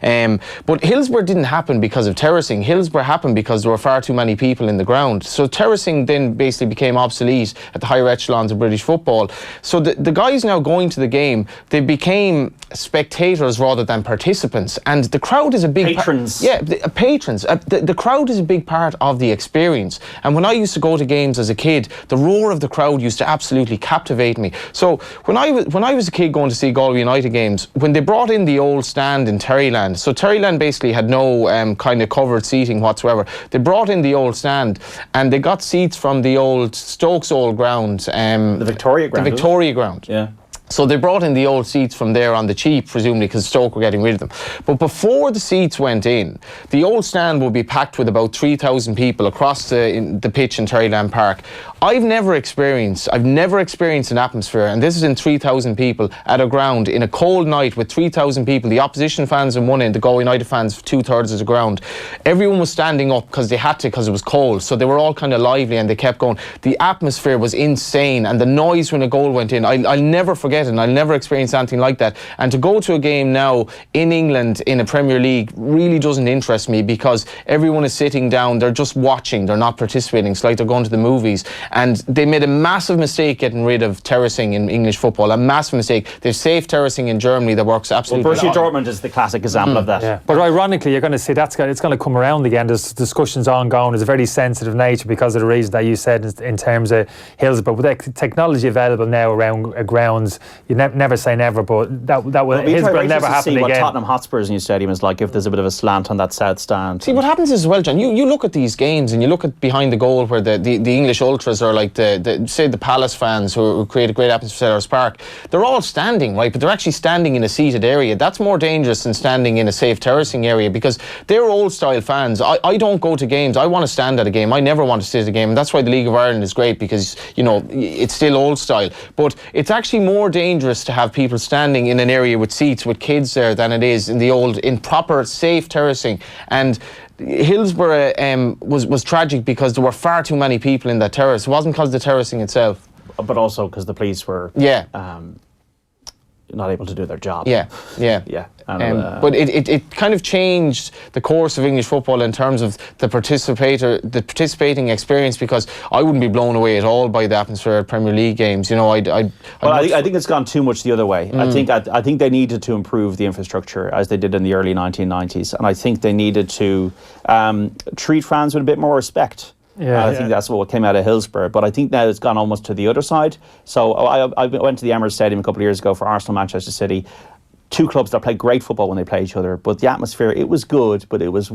and but Hillsborough didn't happen because of terracing. Hillsborough happened because there were far too many people in the ground. So terracing then basically became obsolete at the higher echelons of British football. So the guys now going to the game, they became spectators rather than participants, and the crowd is a big patrons. Patrons. The crowd is a big part of the experience. And when I used to go to games as a kid, the roar of the crowd used to absolutely captivate me. So when I was a kid going to see Galway United games, when they brought in the old stand in Terryland, so Terryland basically had no kind of covered seating whatsoever. They brought in the old stand and they got seats from the old Stokes old ground. The Victoria ground. The Victoria ground. Yeah. So they brought in the old seats from there on the cheap, presumably because Stoke were getting rid of them. But before the seats went in, the old stand would be packed with about 3,000 people across the pitch in Terryland Park. I've never experienced an atmosphere, and this is in 3,000 people at a ground in a cold night with 3,000 people, the opposition fans on one end, the Galway United fans 2/3 of the ground. Everyone was standing up because they had to, because it was cold. So they were all kind of lively and they kept going. The atmosphere was insane, and the noise when a goal went in, I'll never forget it, and I'll never experience anything like that. And to go to a game now in England in a Premier League really doesn't interest me, because everyone is sitting down, they're just watching, they're not participating. It's like they're going to the movies. And they made a massive mistake getting rid of terracing in English football, a massive mistake. They've safe terracing in Germany that works absolutely. Well, Borussia Dortmund is the classic example of that. Yeah. But ironically, you're going to see it's going to come around again. There's discussions ongoing. There's a very sensitive nature because of the reason that you said in terms of Hillsborough. But with the technology available now around grounds, you never say never, but that will Hillsborough never happen see again. what Tottenham Hotspur's new stadium is like if there's a bit of a slant on that south stand. See, what happens is as well, John, you look at these games and you look at behind the goal where the English ultras are like say the Palace fans who create a great atmosphere at Selhurst Park. They're all standing, right? But they're actually standing in a seated area. That's more dangerous than standing in a safe terracing area because they're old style fans. I don't go to games. I want to stand at a game. I never want to sit at a game. And that's why the League of Ireland is great because, it's still old style. But it's actually more dangerous to have people standing in an area with seats with kids there than it is in proper safe terracing. And Hillsborough was tragic because there were far too many people in that terrace. It wasn't because of the terracing itself. But also because the police were not able to do their job. Yeah. But it kind of changed the course of English football in terms of the participating experience because I wouldn't be blown away at all by the atmosphere at Premier League games. I think it's gone too much the other way. I think they needed to improve the infrastructure as they did in the early 1990s, and I think they needed to treat fans with a bit more respect. I think that's what came out of Hillsborough. But I think now it's gone almost to the other side. So I went to the Emirates Stadium a couple of years ago for Arsenal, Manchester City. Two clubs that play great football when they play each other. But the atmosphere, it was good. But it was,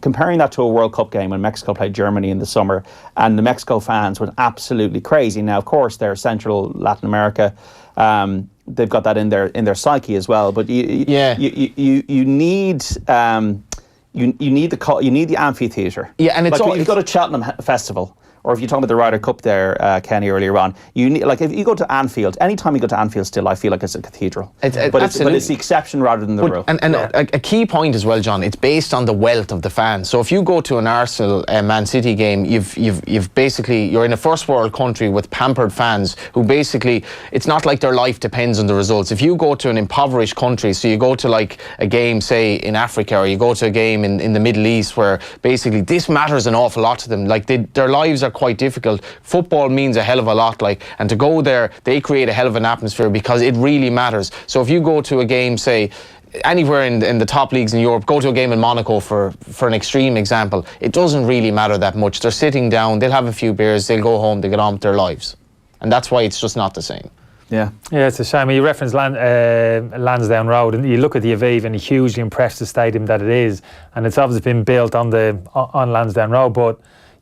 comparing that to a World Cup game when Mexico played Germany in the summer, and the Mexico fans were absolutely crazy. Now, of course, they're Central Latin America. They've got that in their psyche as well. But you need. You need the amphitheatre. Yeah, and it's like if you go to Cheltenham Festival, or if you're talking about the Ryder Cup there, Kenny, earlier on, you need, like if you go to Anfield, anytime you go to Anfield still, I feel like it's a cathedral. But it's the exception rather than the rule. And a key point as well, John, it's based on the wealth of the fans. So if you go to an Arsenal Man City game, you've basically, you're in a first world country with pampered fans who basically, it's not like their life depends on the results. If you go to an impoverished country, so you go to like a game, say in Africa, or you go to a game in the Middle East where basically this matters an awful lot to them. Like their lives are quite difficult. Football means a hell of a lot, and to go there, they create a hell of an atmosphere because it really matters. So if you go to a game, say anywhere in the top leagues in Europe, go to a game in Monaco for an extreme example, it doesn't really matter that much. They're sitting down, they'll have a few beers, they'll go home, they get on with their lives, and that's why it's just not the same. Yeah, it's a shame. You referenced Lansdowne Road, and you look at the Aviva and a hugely impressive stadium that it is, and it's obviously been built on Lansdowne Road, but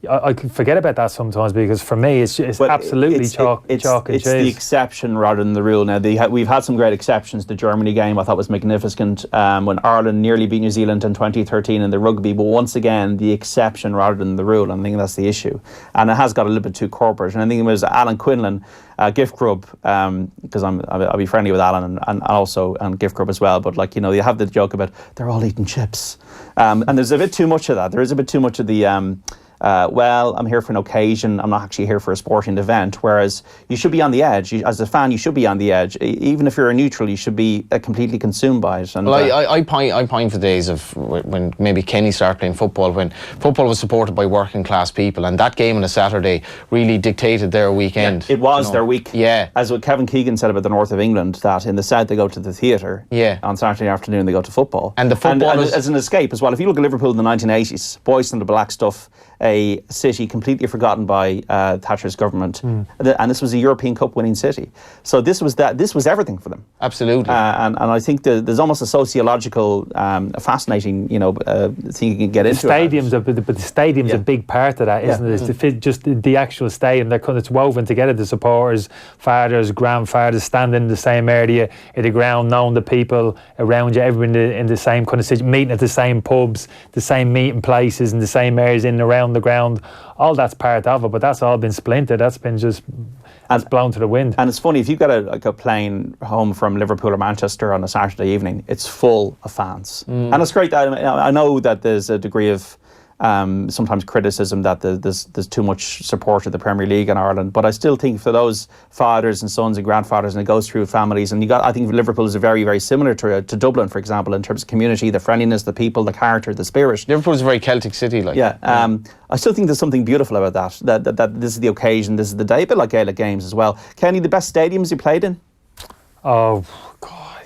I can forget about that sometimes because for me it's absolutely chalk and cheese. It's the exception rather than the rule. Now we've had some great exceptions. The Germany game I thought was magnificent when Ireland nearly beat New Zealand in 2013 in the rugby, but once again the exception rather than the rule. And I think that's the issue, and it has got a little bit too corporate. And I think it was Alan Quinlan, Gift Grub, because I'll be friendly with Alan and also Gift Grub as well. But you have the joke about they're all eating chips, and there's a bit too much of that. There is a bit too much of the. I'm here for an occasion, I'm not actually here for a sporting event, whereas you should be on the edge. As a fan, you should be on the edge. Even if you're a neutral, you should be completely consumed by it. And, I pine for days of when maybe Kenny started playing football, when football was supported by working class people, and that game on a Saturday really dictated their weekend. Yeah, it was their week. Yeah. As what Kevin Keegan said about the north of England, that in the south they go to the theatre. Yeah. On Saturday afternoon they go to football. And the football as an escape as well. If you look at Liverpool in the 1980s, boys in the black stuff, a city completely forgotten by Thatcher's government, and this was a European Cup winning city. So this was everything for them. Absolutely. And I think there's almost a sociological, fascinating, thing you can get into. But the stadium's a big part of that, isn't it? It's just the actual stadium. It's woven together. The supporters, fathers, grandfathers standing in the same area at the ground, knowing the people around you, everyone in the same kind of situation, meeting at the same pubs, the same meeting places, in the same areas in and around the ground. All that's part of it, but that's all been splintered. That's been just blown to the wind. And it's funny, if you get a plane home from Liverpool or Manchester on a Saturday evening, it's full of fans. And it's great. I know that there's a degree of sometimes criticism that there's too much support of the Premier League in Ireland, but I still think for those fathers and sons and grandfathers, and it goes through families, and I think Liverpool is very, very similar to Dublin, for example, in terms of community, the friendliness, the people, the character, the spirit. Liverpool is a very Celtic city, I still think there's something beautiful about that this is the occasion, this is the day, a bit like Gaelic games as well. Kenny, the best stadiums you played in? Oh God,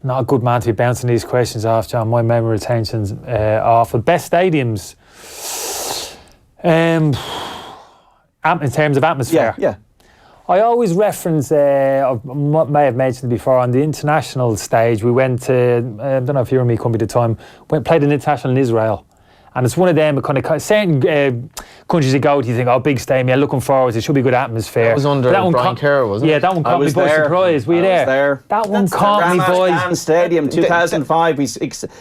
not a good man to be bouncing these questions off, John. My memory retention's awful. Best stadiums, in terms of atmosphere. Yeah. I always reference, I may have mentioned it before, on the international stage, we went to, I don't know if you were in me company at the time, played an international in Israel. And it's one of them, certain countries you go to, you think, oh, big stadium, yeah, looking forward, it should be good atmosphere. That was under Brian Kerr, wasn't it? Yeah, that one caught me by surprise. Were you there? That one caught me by... Ramat Stadium, 2005.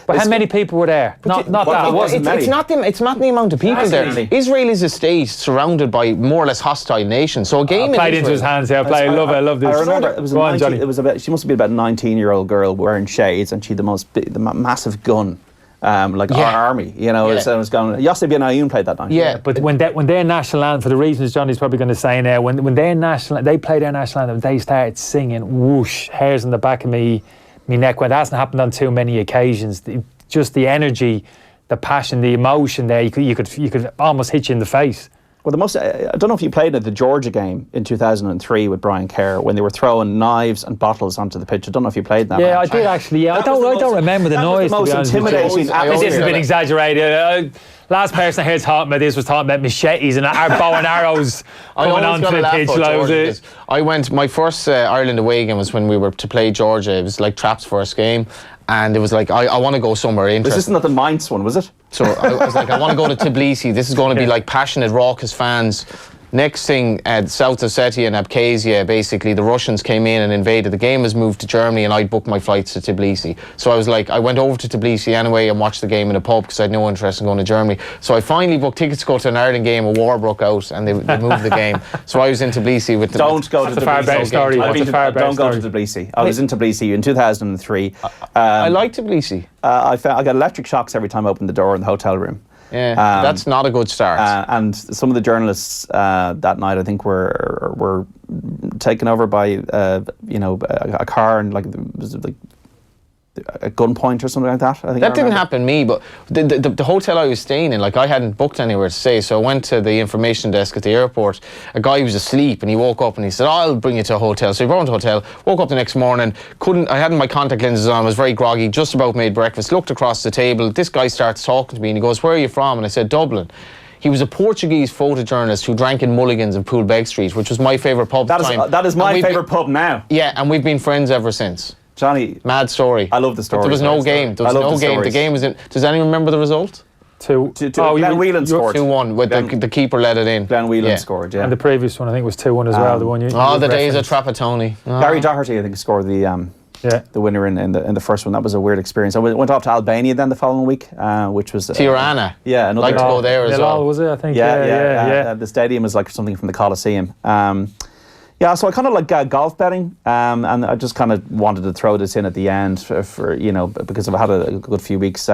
But how many people were there? Not that, it wasn't many. It's not the amount of people there. Israel is a state surrounded by more or less hostile nations. So a game played into his hands, I love this. I remember, it was she must have been about a 19-year-old girl wearing shades, and she had the massive gun. Our army, so it was going. Yossi Ben Ayoun played that night. Yeah, but when their national anthem, for the reasons Johnny's probably going to say now, when they played their national anthem, they started singing, whoosh, hairs on the back of me neck. When that hasn't happened on too many occasions, just the energy, the passion, the emotion there, you could almost hit you in the face. Well, I don't know if you played at the Georgia game in 2003 with Brian Kerr when they were throwing knives and bottles onto the pitch. I don't know if you played that. Yeah, match. I did actually. Yeah, I don't remember the noise. That was the most intimidating. This has been exaggerated. Last person I heard talking about this was talking about machetes and bow and arrows coming onto the pitch. My first Ireland away game was when we were to play Georgia. It was like Trapp's first game. And it was like, I want to go somewhere interesting. Was this not the Mainz one, was it? So I was like, I want to go to Tbilisi. This is going to be like passionate, raucous fans. Next thing, South Ossetia and Abkhazia, basically, the Russians came in and invaded. The game was moved to Germany, and I'd booked my flights to Tbilisi. So I was like, I went over to Tbilisi anyway and watched the game in a pub because I had no interest in going to Germany. So I finally booked tickets to go to an Ireland game. A war broke out, and they moved the game. So I was in Tbilisi with the... Don't go to Tbilisi. Don't go to Tbilisi. I was in Tbilisi in 2003. I like Tbilisi. I got electric shocks every time I opened the door in the hotel room. Yeah, that's not a good start. And some of the journalists that night, I think, were taken over by a car and was like a gunpoint or something like that. I think that didn't happen to me, but the hotel I was staying in, I hadn't booked anywhere to stay, so I went to the information desk at the airport. A guy was asleep and he woke up and he said, I'll bring you to a hotel. So he brought me to a hotel, woke up the next morning, I hadn't my contact lenses on, I was very groggy, just about made breakfast, looked across the table. This guy starts talking to me and he goes, where are you from? And I said, Dublin. He was a Portuguese photojournalist who drank in Mulligan's in Poolbeg Street, which was my favourite pub at the time. That is my favourite pub now. Yeah, and we've been friends ever since. Johnny, mad story. I love the story. But there was no game. There was no game. The game was in. Does anyone remember the result? 2-2. Glenn Whelan scored. 2-1. With the keeper let it in. Glenn Whelan scored. Yeah. And the previous one I think was 2-1 as well. The one you. The days of Trapattoni. Gary Doherty I think scored the winner in the first one. That was a weird experience. I went off to Albania then the following week, which was Tirana. Yeah, I'd like to go there as well. Was it? I think. Yeah. The stadium was like something from the Coliseum. So I kind of like golf betting, and I just kind of wanted to throw this in at the end for because I've had a good few weeks.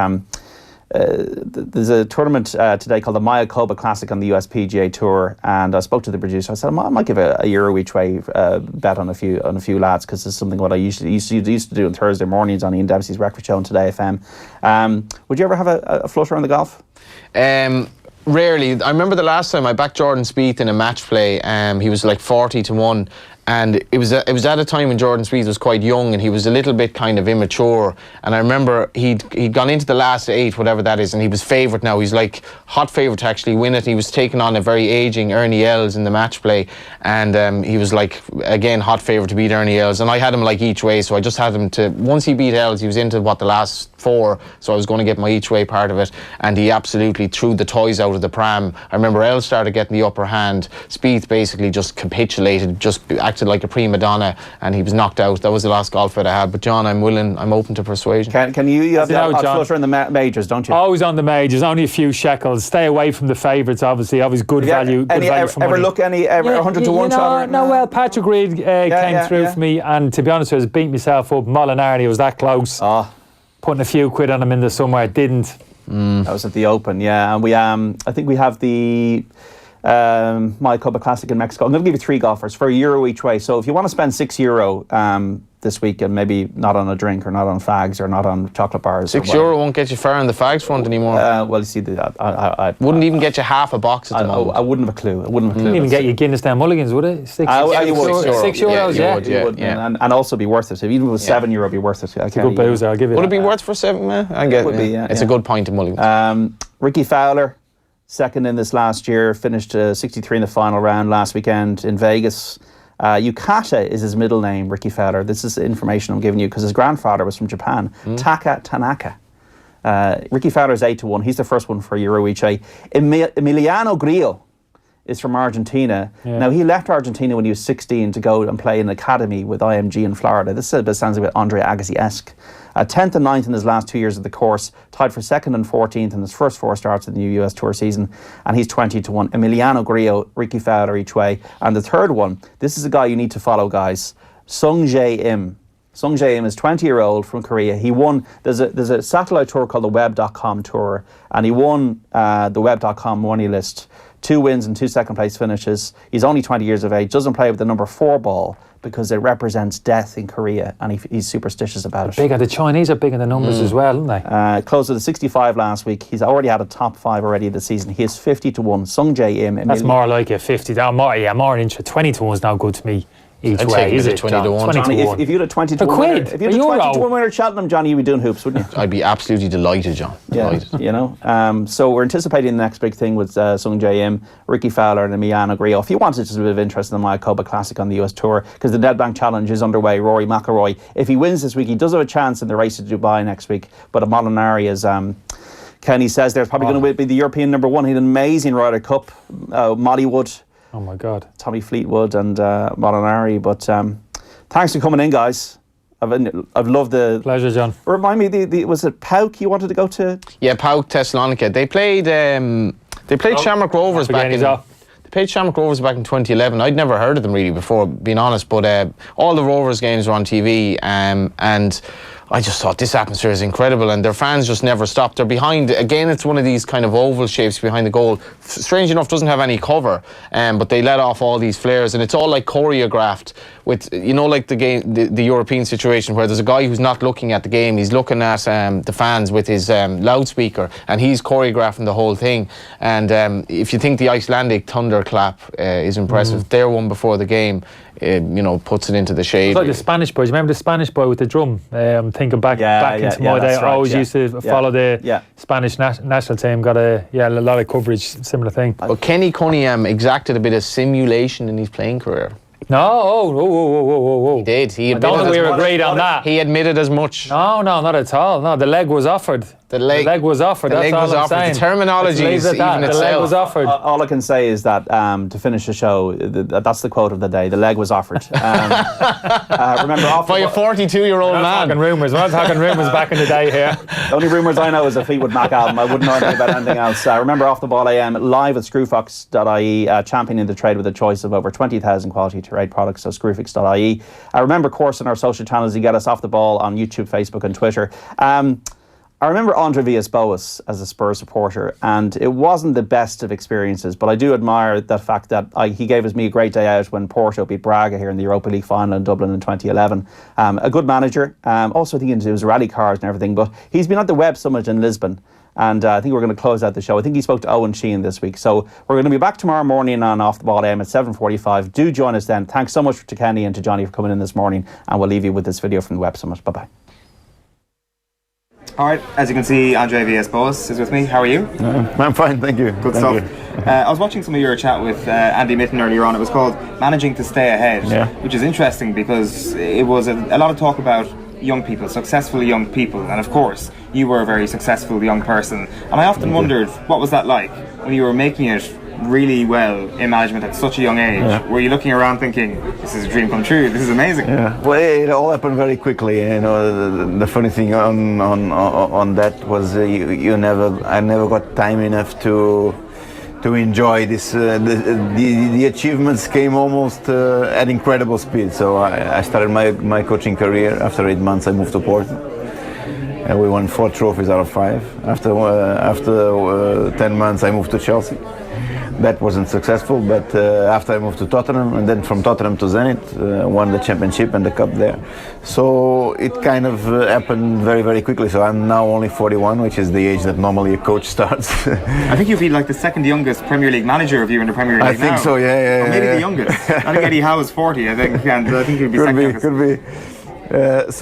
There's a tournament today called the Mayakoba Classic on the US PGA Tour, and I spoke to the producer. I said I might give a euro each way bet on a few lads because it's something what I used to do on Thursday mornings on Ian Dempsey's Breakfast Show on Today FM. Would you ever have a flutter on the golf? Rarely. I remember the last time I backed Jordan Spieth in a match play. He was like 40-1, and it was at a time when Jordan Spieth was quite young and he was a little bit kind of immature. And I remember he'd gone into the last 8, whatever that is, and he was favourite now. He's like hot favourite to actually win it. He was taking on a very ageing Ernie Els in the match play, and he was like again hot favourite to beat Ernie Els. And I had him like each way, so I just had him to. Once he beat Els, he was into the last 4, so I was going to get my each way part of it, and he absolutely threw the toys out of the pram. I remember Els started getting the upper hand. Spieth basically just capitulated, just acted like a prima donna, and he was knocked out. That was the last golf bet I had. But John, I'm open to persuasion. Can you have the flutter in the majors, don't you? Always on the majors, only a few shekels. Stay away from the favourites, obviously. Always good value. Ever look 100 to 1 shot? No, well, Patrick Reed came through for me, and to be honest, I was beating myself up. Molinari was that close. Putting a few quid on him in the summer, I didn't. That was at the Open, yeah. And we, I think we have the Mayakoba Classic in Mexico. I'm going to give you 3 golfers for €1 each way. So if you want to spend €6 this week and maybe not on a drink or not on fags or not on chocolate bars. €6 won't get you far on the fags front anymore. Well, you see, I wouldn't even get you half a box at the moment. I wouldn't have a clue. Wouldn't even get you Guinness down Mulligans, would it? €6, yeah. And also be worth it. Even if it was €7, it'd be worth it. It's a good boozer, I'll give you that. Would it be worth for 7? It would be, yeah. It's a good pint of Mulligans. Ricky Fowler, second in this last year, finished 63 in the final round last weekend in Vegas. Yukata is his middle name, Ricky Fowler. This is information I'm giving you because his grandfather was from Japan. Taka Tanaka. Ricky Fowler is 8-1. He's the first one for Uruguay. Emiliano Grillo is from Argentina. Yeah. Now, he left Argentina when he was 16 to go and play in an academy with IMG in Florida. This sounds a bit Andre Agassi-esque. 10th and 9th in his last 2 years of the course, tied for 2nd and 14th in his first 4 starts of the new US Tour season, and he's 20-1. Emiliano Grillo, Ricky Fowler each way. And the third one, this is a guy you need to follow, guys. Sung Jae Im. Sung Jae Im is 20-year-old from Korea. He won, there's a satellite tour called the Web.com Tour, and he won the Web.com money list. 2 wins and 2 second place finishes. He's only 20 years of age, doesn't play with the number 4 ball because it represents death in Korea, and he's superstitious about it. The Chinese are big in the numbers as well, aren't they? Closed at a 65 last week. He's already had a top 5 already this season. He is 50-1. Sung Jae Im. That's more like a 50. More an inch. 20-1 is now good to me. Each I'd way, is it? 20-1. Johnny, if you had a 20-1 winner, if you had a 20-1 winner at Cheltenham, Johnny, you'd be doing hoops, wouldn't you? I'd be absolutely delighted, John. Delighted. You know. So we're anticipating the next big thing with Sung Jae Im, Ricky Fowler, and Emiliano Grillo. If you wanted just a bit of interest in the Mayakoba Classic on the US Tour, because the Dead Bank Challenge is underway, Rory McIlroy, if he wins this week, he does have a chance in the race to Dubai next week. But Molinari is. Kenny says there's probably going to be the European number 1. He had an amazing Ryder Cup. Molly Wood. Oh my God. Tommy Fleetwood and Molinari. But thanks for coming in, guys. I've loved the... Pleasure, John. Remind me, was it PAOK you wanted to go to? Yeah, PAOK Thessalonica. They played Shamrock Rovers back in... They played Shamrock Rovers back in 2011. I'd never heard of them really before, being honest, but all the Rovers games were on TV, and I just thought this atmosphere is incredible, and their fans just never stop. They're behind, again, it's one of these kind of oval shapes behind the goal. Strange enough, doesn't have any cover, but they let off all these flares, and it's all like choreographed with, you know, like the game, the European situation where there's a guy who's not looking at the game, he's looking at the fans with his loudspeaker, and he's choreographing the whole thing. And if you think the Icelandic thunderclap is impressive, their one before the game, you know, puts it into the shade. It's like the Spanish boys. Remember the Spanish boy with the drum? Thinking back into my day, I always used to follow the Spanish national team. Got a lot of coverage, similar thing. But Kenny Cunningham exacted a bit of simulation in his playing career. No, whoa. He did. I don't think we were agreed on that. He admitted as much. No, not at all. No, the leg was offered. The leg was offered. The leg was offered. The terminology is even itself. The leg was offered. All I can say is that to finish the show, that's the quote of the day. The leg was offered. Remember, by a 42-year-old man. We're not talking rumours back in the day here. The only rumours I know is a Fleetwood Mac album. I wouldn't know anything about anything else. Remember, Off the Ball AM live at Screwfix.ie, championing the trade with a choice of over 20,000 quality trade products. So Screwfix.ie. Remember, coursing our social channels. You get us Off the Ball on YouTube, Facebook, and Twitter. I remember André Villas-Boas as a Spurs supporter, and it wasn't the best of experiences, but I do admire the fact that he gave me a great day out when Porto beat Braga here in the Europa League final in Dublin in 2011. A good manager. Also, I think it was rally cars and everything, but he's been at the Web Summit in Lisbon, and I think we're going to close out the show. I think he spoke to Owen Sheehan this week. So we're going to be back tomorrow morning on Off the Ball AM at 7:45. Do join us then. Thanks so much to Kenny and to Johnny for coming in this morning, and we'll leave you with this video from the Web Summit. Bye-bye. All right, as you can see, André Villas-Boas is with me. How are you? I'm fine, thank you. Good stuff. I was watching some of your chat with Andy Mitten earlier on. It was called Managing to Stay Ahead, which is interesting because it was a lot of talk about young people, successful young people, and of course, you were a very successful young person. And I often wondered, what was that like when you were making it really well in management at such a young age? Were you looking around thinking, this is a dream come true, this is amazing? Well, it all happened very quickly. You know, the funny thing on that was I never got time enough to enjoy this. The achievements came almost at incredible speed. So I started my coaching career. After 8 months I moved to Porto. And we won 4 trophies out of 5. After 10 months I moved to Chelsea. That wasn't successful, but after I moved to Tottenham, and then from Tottenham to Zenit, won the championship and the cup there. So it kind of happened very, very quickly. So I'm now only 41, which is the age that normally a coach starts. I think you'd be like the second youngest Premier League manager of you in the Premier League now. I think so, yeah. Or maybe the youngest. I think Eddie Howe is 40, I think, and I think you'd be second youngest. Could be. It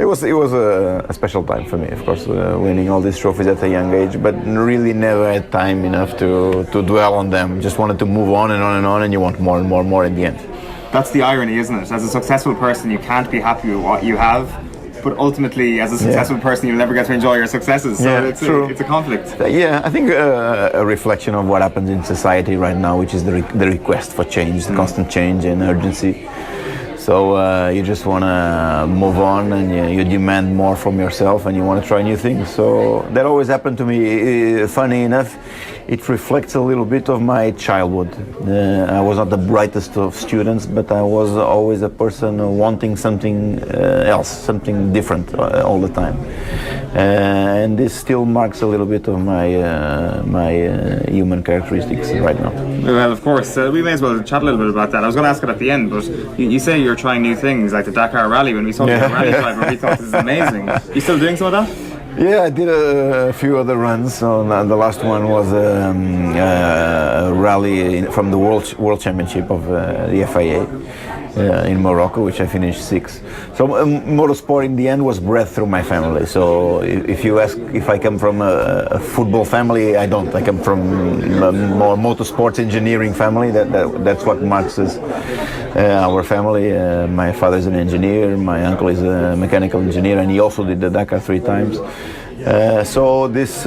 was a special time for me, of course, winning all these trophies at a young age, but really never had time enough to dwell on them. Just wanted to move on and on and on, and you want more and more and more at the end. that's the irony, isn't it? As a successful person, you can't be happy with what you have, but ultimately, as a successful person, you'll never get to enjoy your successes. So it's a conflict. Yeah, I think a reflection of what happens in society right now, which is the request for change, the constant change and urgency. So you just want to move on, and you demand more from yourself, and you want to try new things. So that always happened to me. Funny enough, it reflects a little bit of my childhood. I was not the brightest of students, but I was always a person wanting something else, something different all the time. And this still marks a little bit of my human characteristics right now. Well, of course, we may as well chat a little bit about that. I was going to ask it at the end, but you say you're trying new things, like the Dakar Rally. When we saw the rally driver, we thought this is amazing. You still doing some of that? Yeah, I did a few other runs. The last one was a rally from the World Championship of the FIA in Morocco, which I finished 6th. So motorsport in the end was bred through my family. So if you ask if I come from a football family, I don't. I come from a more motorsports engineering family. That's what marks us, our family. My father is an engineer, my uncle is a mechanical engineer, and he also did the Dakar 3 times. So this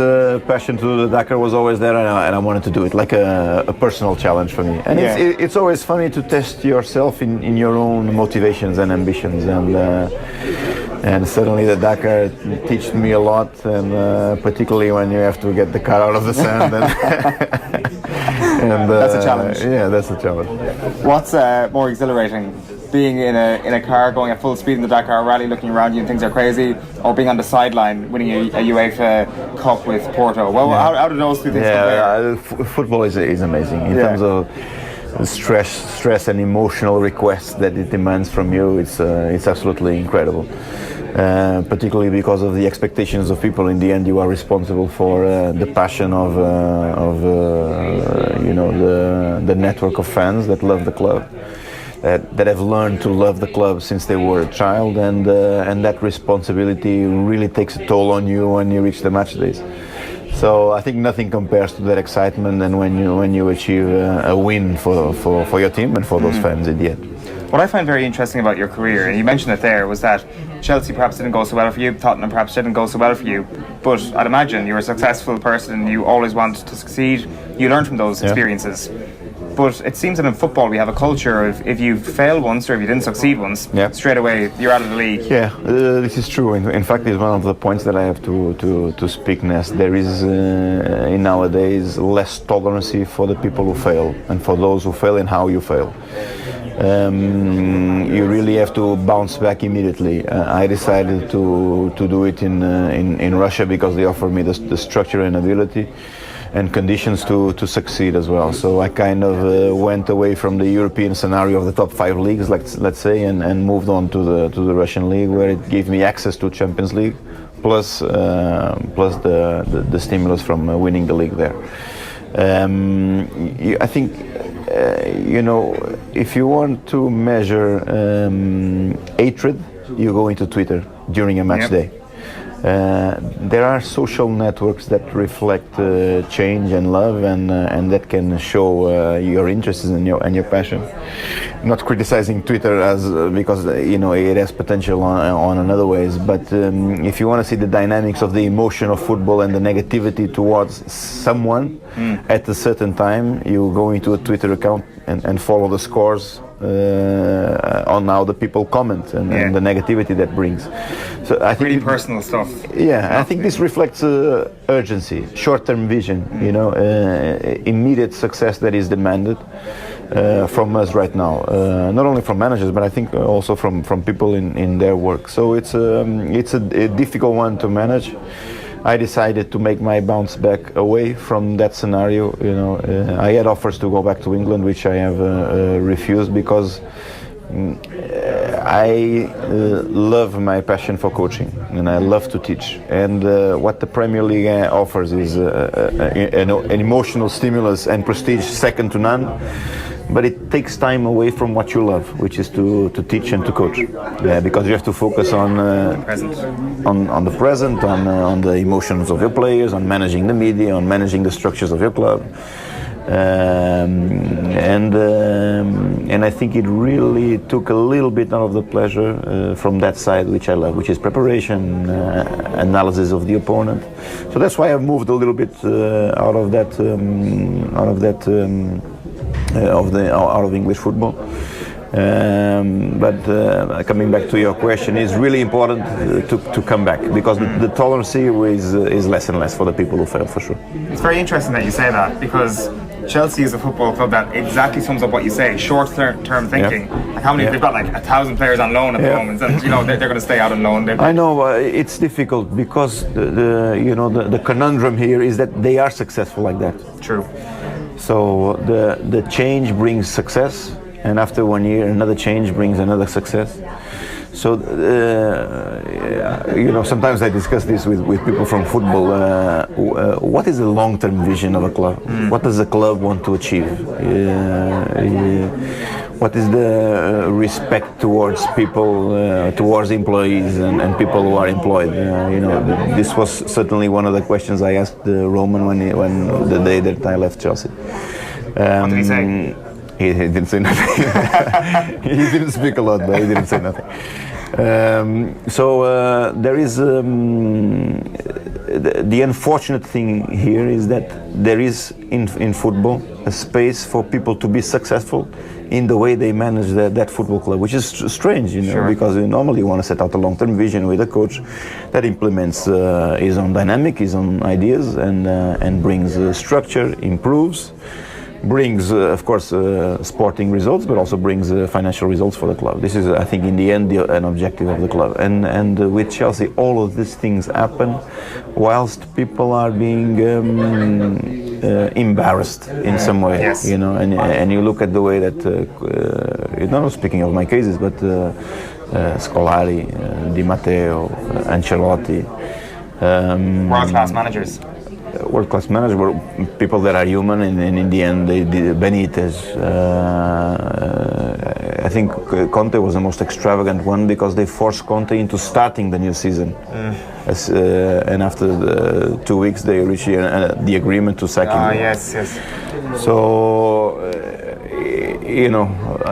passion to do the Dakar was always there, and I wanted to do it, like a personal challenge for me. And it's always funny to test yourself in your own motivations and ambitions, and certainly the Dakar taught me a lot, and particularly when you have to get the car out of the sand. And that's a challenge. Yeah, that's a challenge. What's more exhilarating? Being in a car going at full speed in the Dakar Rally, looking around you and things are crazy, or being on the sideline winning a UEFA Cup with Porto? Well, how do those two things compare? Football is amazing in terms of stress and emotional requests that it demands from you. It's absolutely incredible. Particularly because of the expectations of people. In the end, you are responsible for the passion of the network of fans that love the club. That have learned to love the club since they were a child, and that responsibility really takes a toll on you when you reach the match days. So I think nothing compares to that excitement, and when you achieve a win for your team and for those fans in the end. What I find very interesting about your career, and you mentioned it there, was that Chelsea perhaps didn't go so well for you, Tottenham perhaps didn't go so well for you, but I'd imagine you're a successful person, you always want to succeed, you learn from those experiences. But it seems that in football we have a culture of if you fail once or if you didn't succeed once, straight away you're out of the league. Yeah, this is true. In fact, it's one of the points that I have to speak next. There is in nowadays less tolerance for the people who fail and for those who fail and how you fail. You really have to bounce back immediately. I decided to do it in Russia because they offered me the structure and ability and conditions to succeed as well. So I kind of went away from the European scenario of the top 5 leagues, let's say, and moved on to the Russian league, where it gave me access to Champions League, plus the stimulus from winning the league there. I think if you want to measure hatred, you go into Twitter during a match day. There are social networks that reflect change and love, and that can show your interests and your passion. Not criticizing Twitter because it has potential on another ways, but if you want to see the dynamics of the emotion of football and the negativity towards someone at a certain time, you go into a Twitter account and follow the scores on how the people comment and the negativity that brings. So I think really personal stuff. Yeah, I think this reflects urgency, short-term vision, immediate success that is demanded from us right now. Not only from managers, but I think also from people in their work. So it's a difficult one to manage. I decided to make my bounce back away from that scenario. I had offers to go back to England, which I have refused because I love my passion for coaching and I love to teach. And what the Premier League offers is an emotional stimulus and prestige second to none. But it takes time away from what you love, which is to teach and to coach. Because you have to focus on the present, on the emotions of your players, on managing the media, on managing the structures of your club. And I think it really took a little bit out of the pleasure from that side, which I love, which is preparation, analysis of the opponent. So that's why I've moved a little bit out of English football. But coming back to your question, it's really important to come back, because the tolerance is less and less for the people who fail, for sure. It's very interesting that you say that, because Chelsea is a football club that exactly sums up what you say: short-term thinking. Yeah. Like how many? Yeah. They've got like 1,000 players on loan at the moment, and they're going to stay out on loan. I know it's difficult, because the conundrum here is that they are successful like that. True. So the change brings success, and after 1 year, another change brings another success. So, sometimes I discuss this with people from football. What is the long-term vision of a club? What does a club want to achieve? What is the respect towards people, towards employees and people who are employed? This was certainly one of the questions I asked Roman when the day that I left Chelsea. What did he say? He didn't say nothing. He didn't speak a lot, but he didn't say nothing. There is the unfortunate thing here is that there is in football a space for people to be successful in the way they manage that football club, which is strange, Sure. because normally you want to set out a long-term vision with a coach that implements his own dynamic, his own ideas, and brings structure, improves. Brings, of course, sporting results, but also brings financial results for the club. This is, I think, in the end, an objective of the club. And with Chelsea, all of these things happen whilst people are being embarrassed in some way. Yes. And you look at the way that, not speaking of my cases, but Scolari, Di Matteo, Ancelotti. World-class managers. World-class managers, but people that are human, and in the end, Benitez. I think Conte was the most extravagant one, because they forced Conte into starting the new season. And after 2 weeks, they reached the agreement to sack him. Yes. So,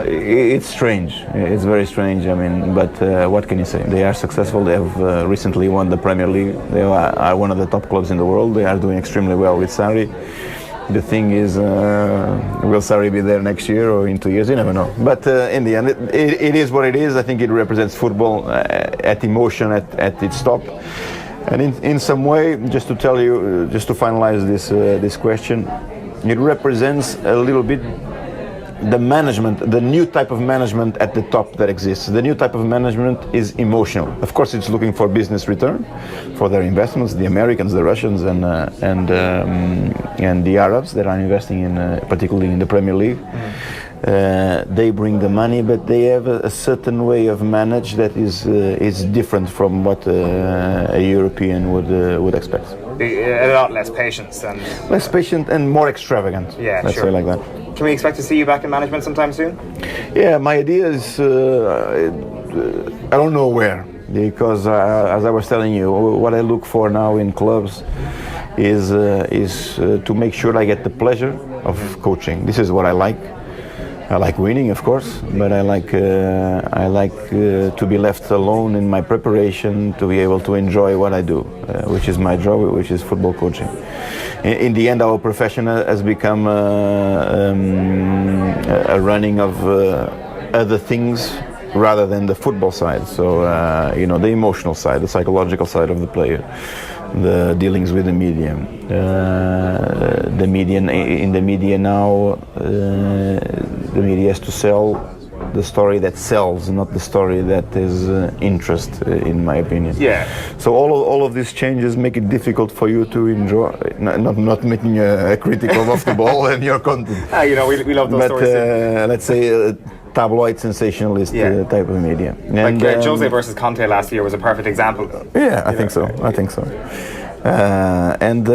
it's strange. It's very strange. But what can you say? They are successful. They have recently won the Premier League. They are one of the top clubs in the world. They are doing extremely well with Sarri. The thing is, will Sarri be there next year or in 2 years? You never know. But in the end, it is what it is. I think it represents football at emotion at its top. And in some way, just to tell you, just to finalize this question, it represents a little bit the management, the new type of management at the top that exists. The new type of management is emotional. Of course, it's looking for business return for their investments. The Americans, the Russians, and the Arabs that are investing in, particularly in the Premier League. They bring the money, but they have a certain way of manage that is different from what a European would expect. A lot less patience and less patient and more extravagant. Yeah, let's say like that. Can we expect to see you back in management sometime soon? Yeah, my idea is I don't know where, because as I was telling you, what I look for now in clubs is to make sure I get the pleasure of coaching. This is what I like. I like winning, of course, but I like to be left alone in my preparation, to be able to enjoy what I do, which is my job, which is football coaching. In the end, our profession has become a running of other things rather than the football side. So, the emotional side, the psychological side of the player, the dealings with the media. In the media now, the media has to sell the story that sells, not the story that is interest, in my opinion. Yeah. So all of these changes make it difficult for you to enjoy. Not making a critical of the ball and your content. We love those stories. But let's say tabloid sensationalist type of media. And, Jose versus Conte last year was a perfect example. Yeah, I think so. And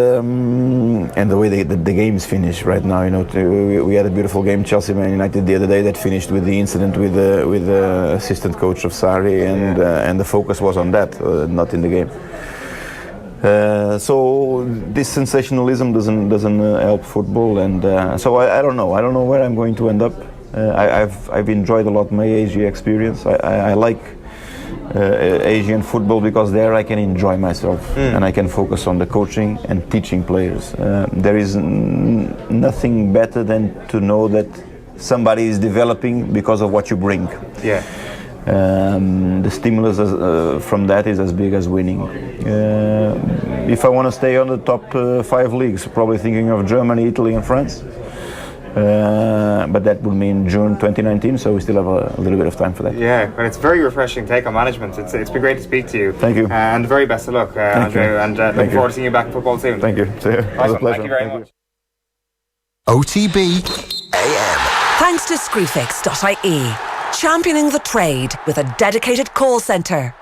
the way the games finish right now, we had a beautiful game, Chelsea Man United the other day, that finished with the incident with the assistant coach of Sarri, and the focus was on that, not in the game. So this sensationalism doesn't help football, and so I don't know. I don't know where I'm going to end up. I've enjoyed a lot my AG experience. I like Asian football because there I can enjoy myself and I can focus on the coaching and teaching players. There is nothing better than to know that somebody is developing because of what you bring. Yeah. The stimulus from that is as big as winning. If I want to stay on the top 5 leagues, probably thinking of Germany, Italy and France. But that would mean June 2019, so we still have a little bit of time for that. Yeah, but it's very refreshing take on management. It's been great to speak to you. Thank you. And the very best of luck, André, and looking forward to seeing you back in football soon. Thank you. See you. It was a pleasure. Thank you very much. OTB AM. Thanks to Screwfix.ie, championing the trade with a dedicated call centre.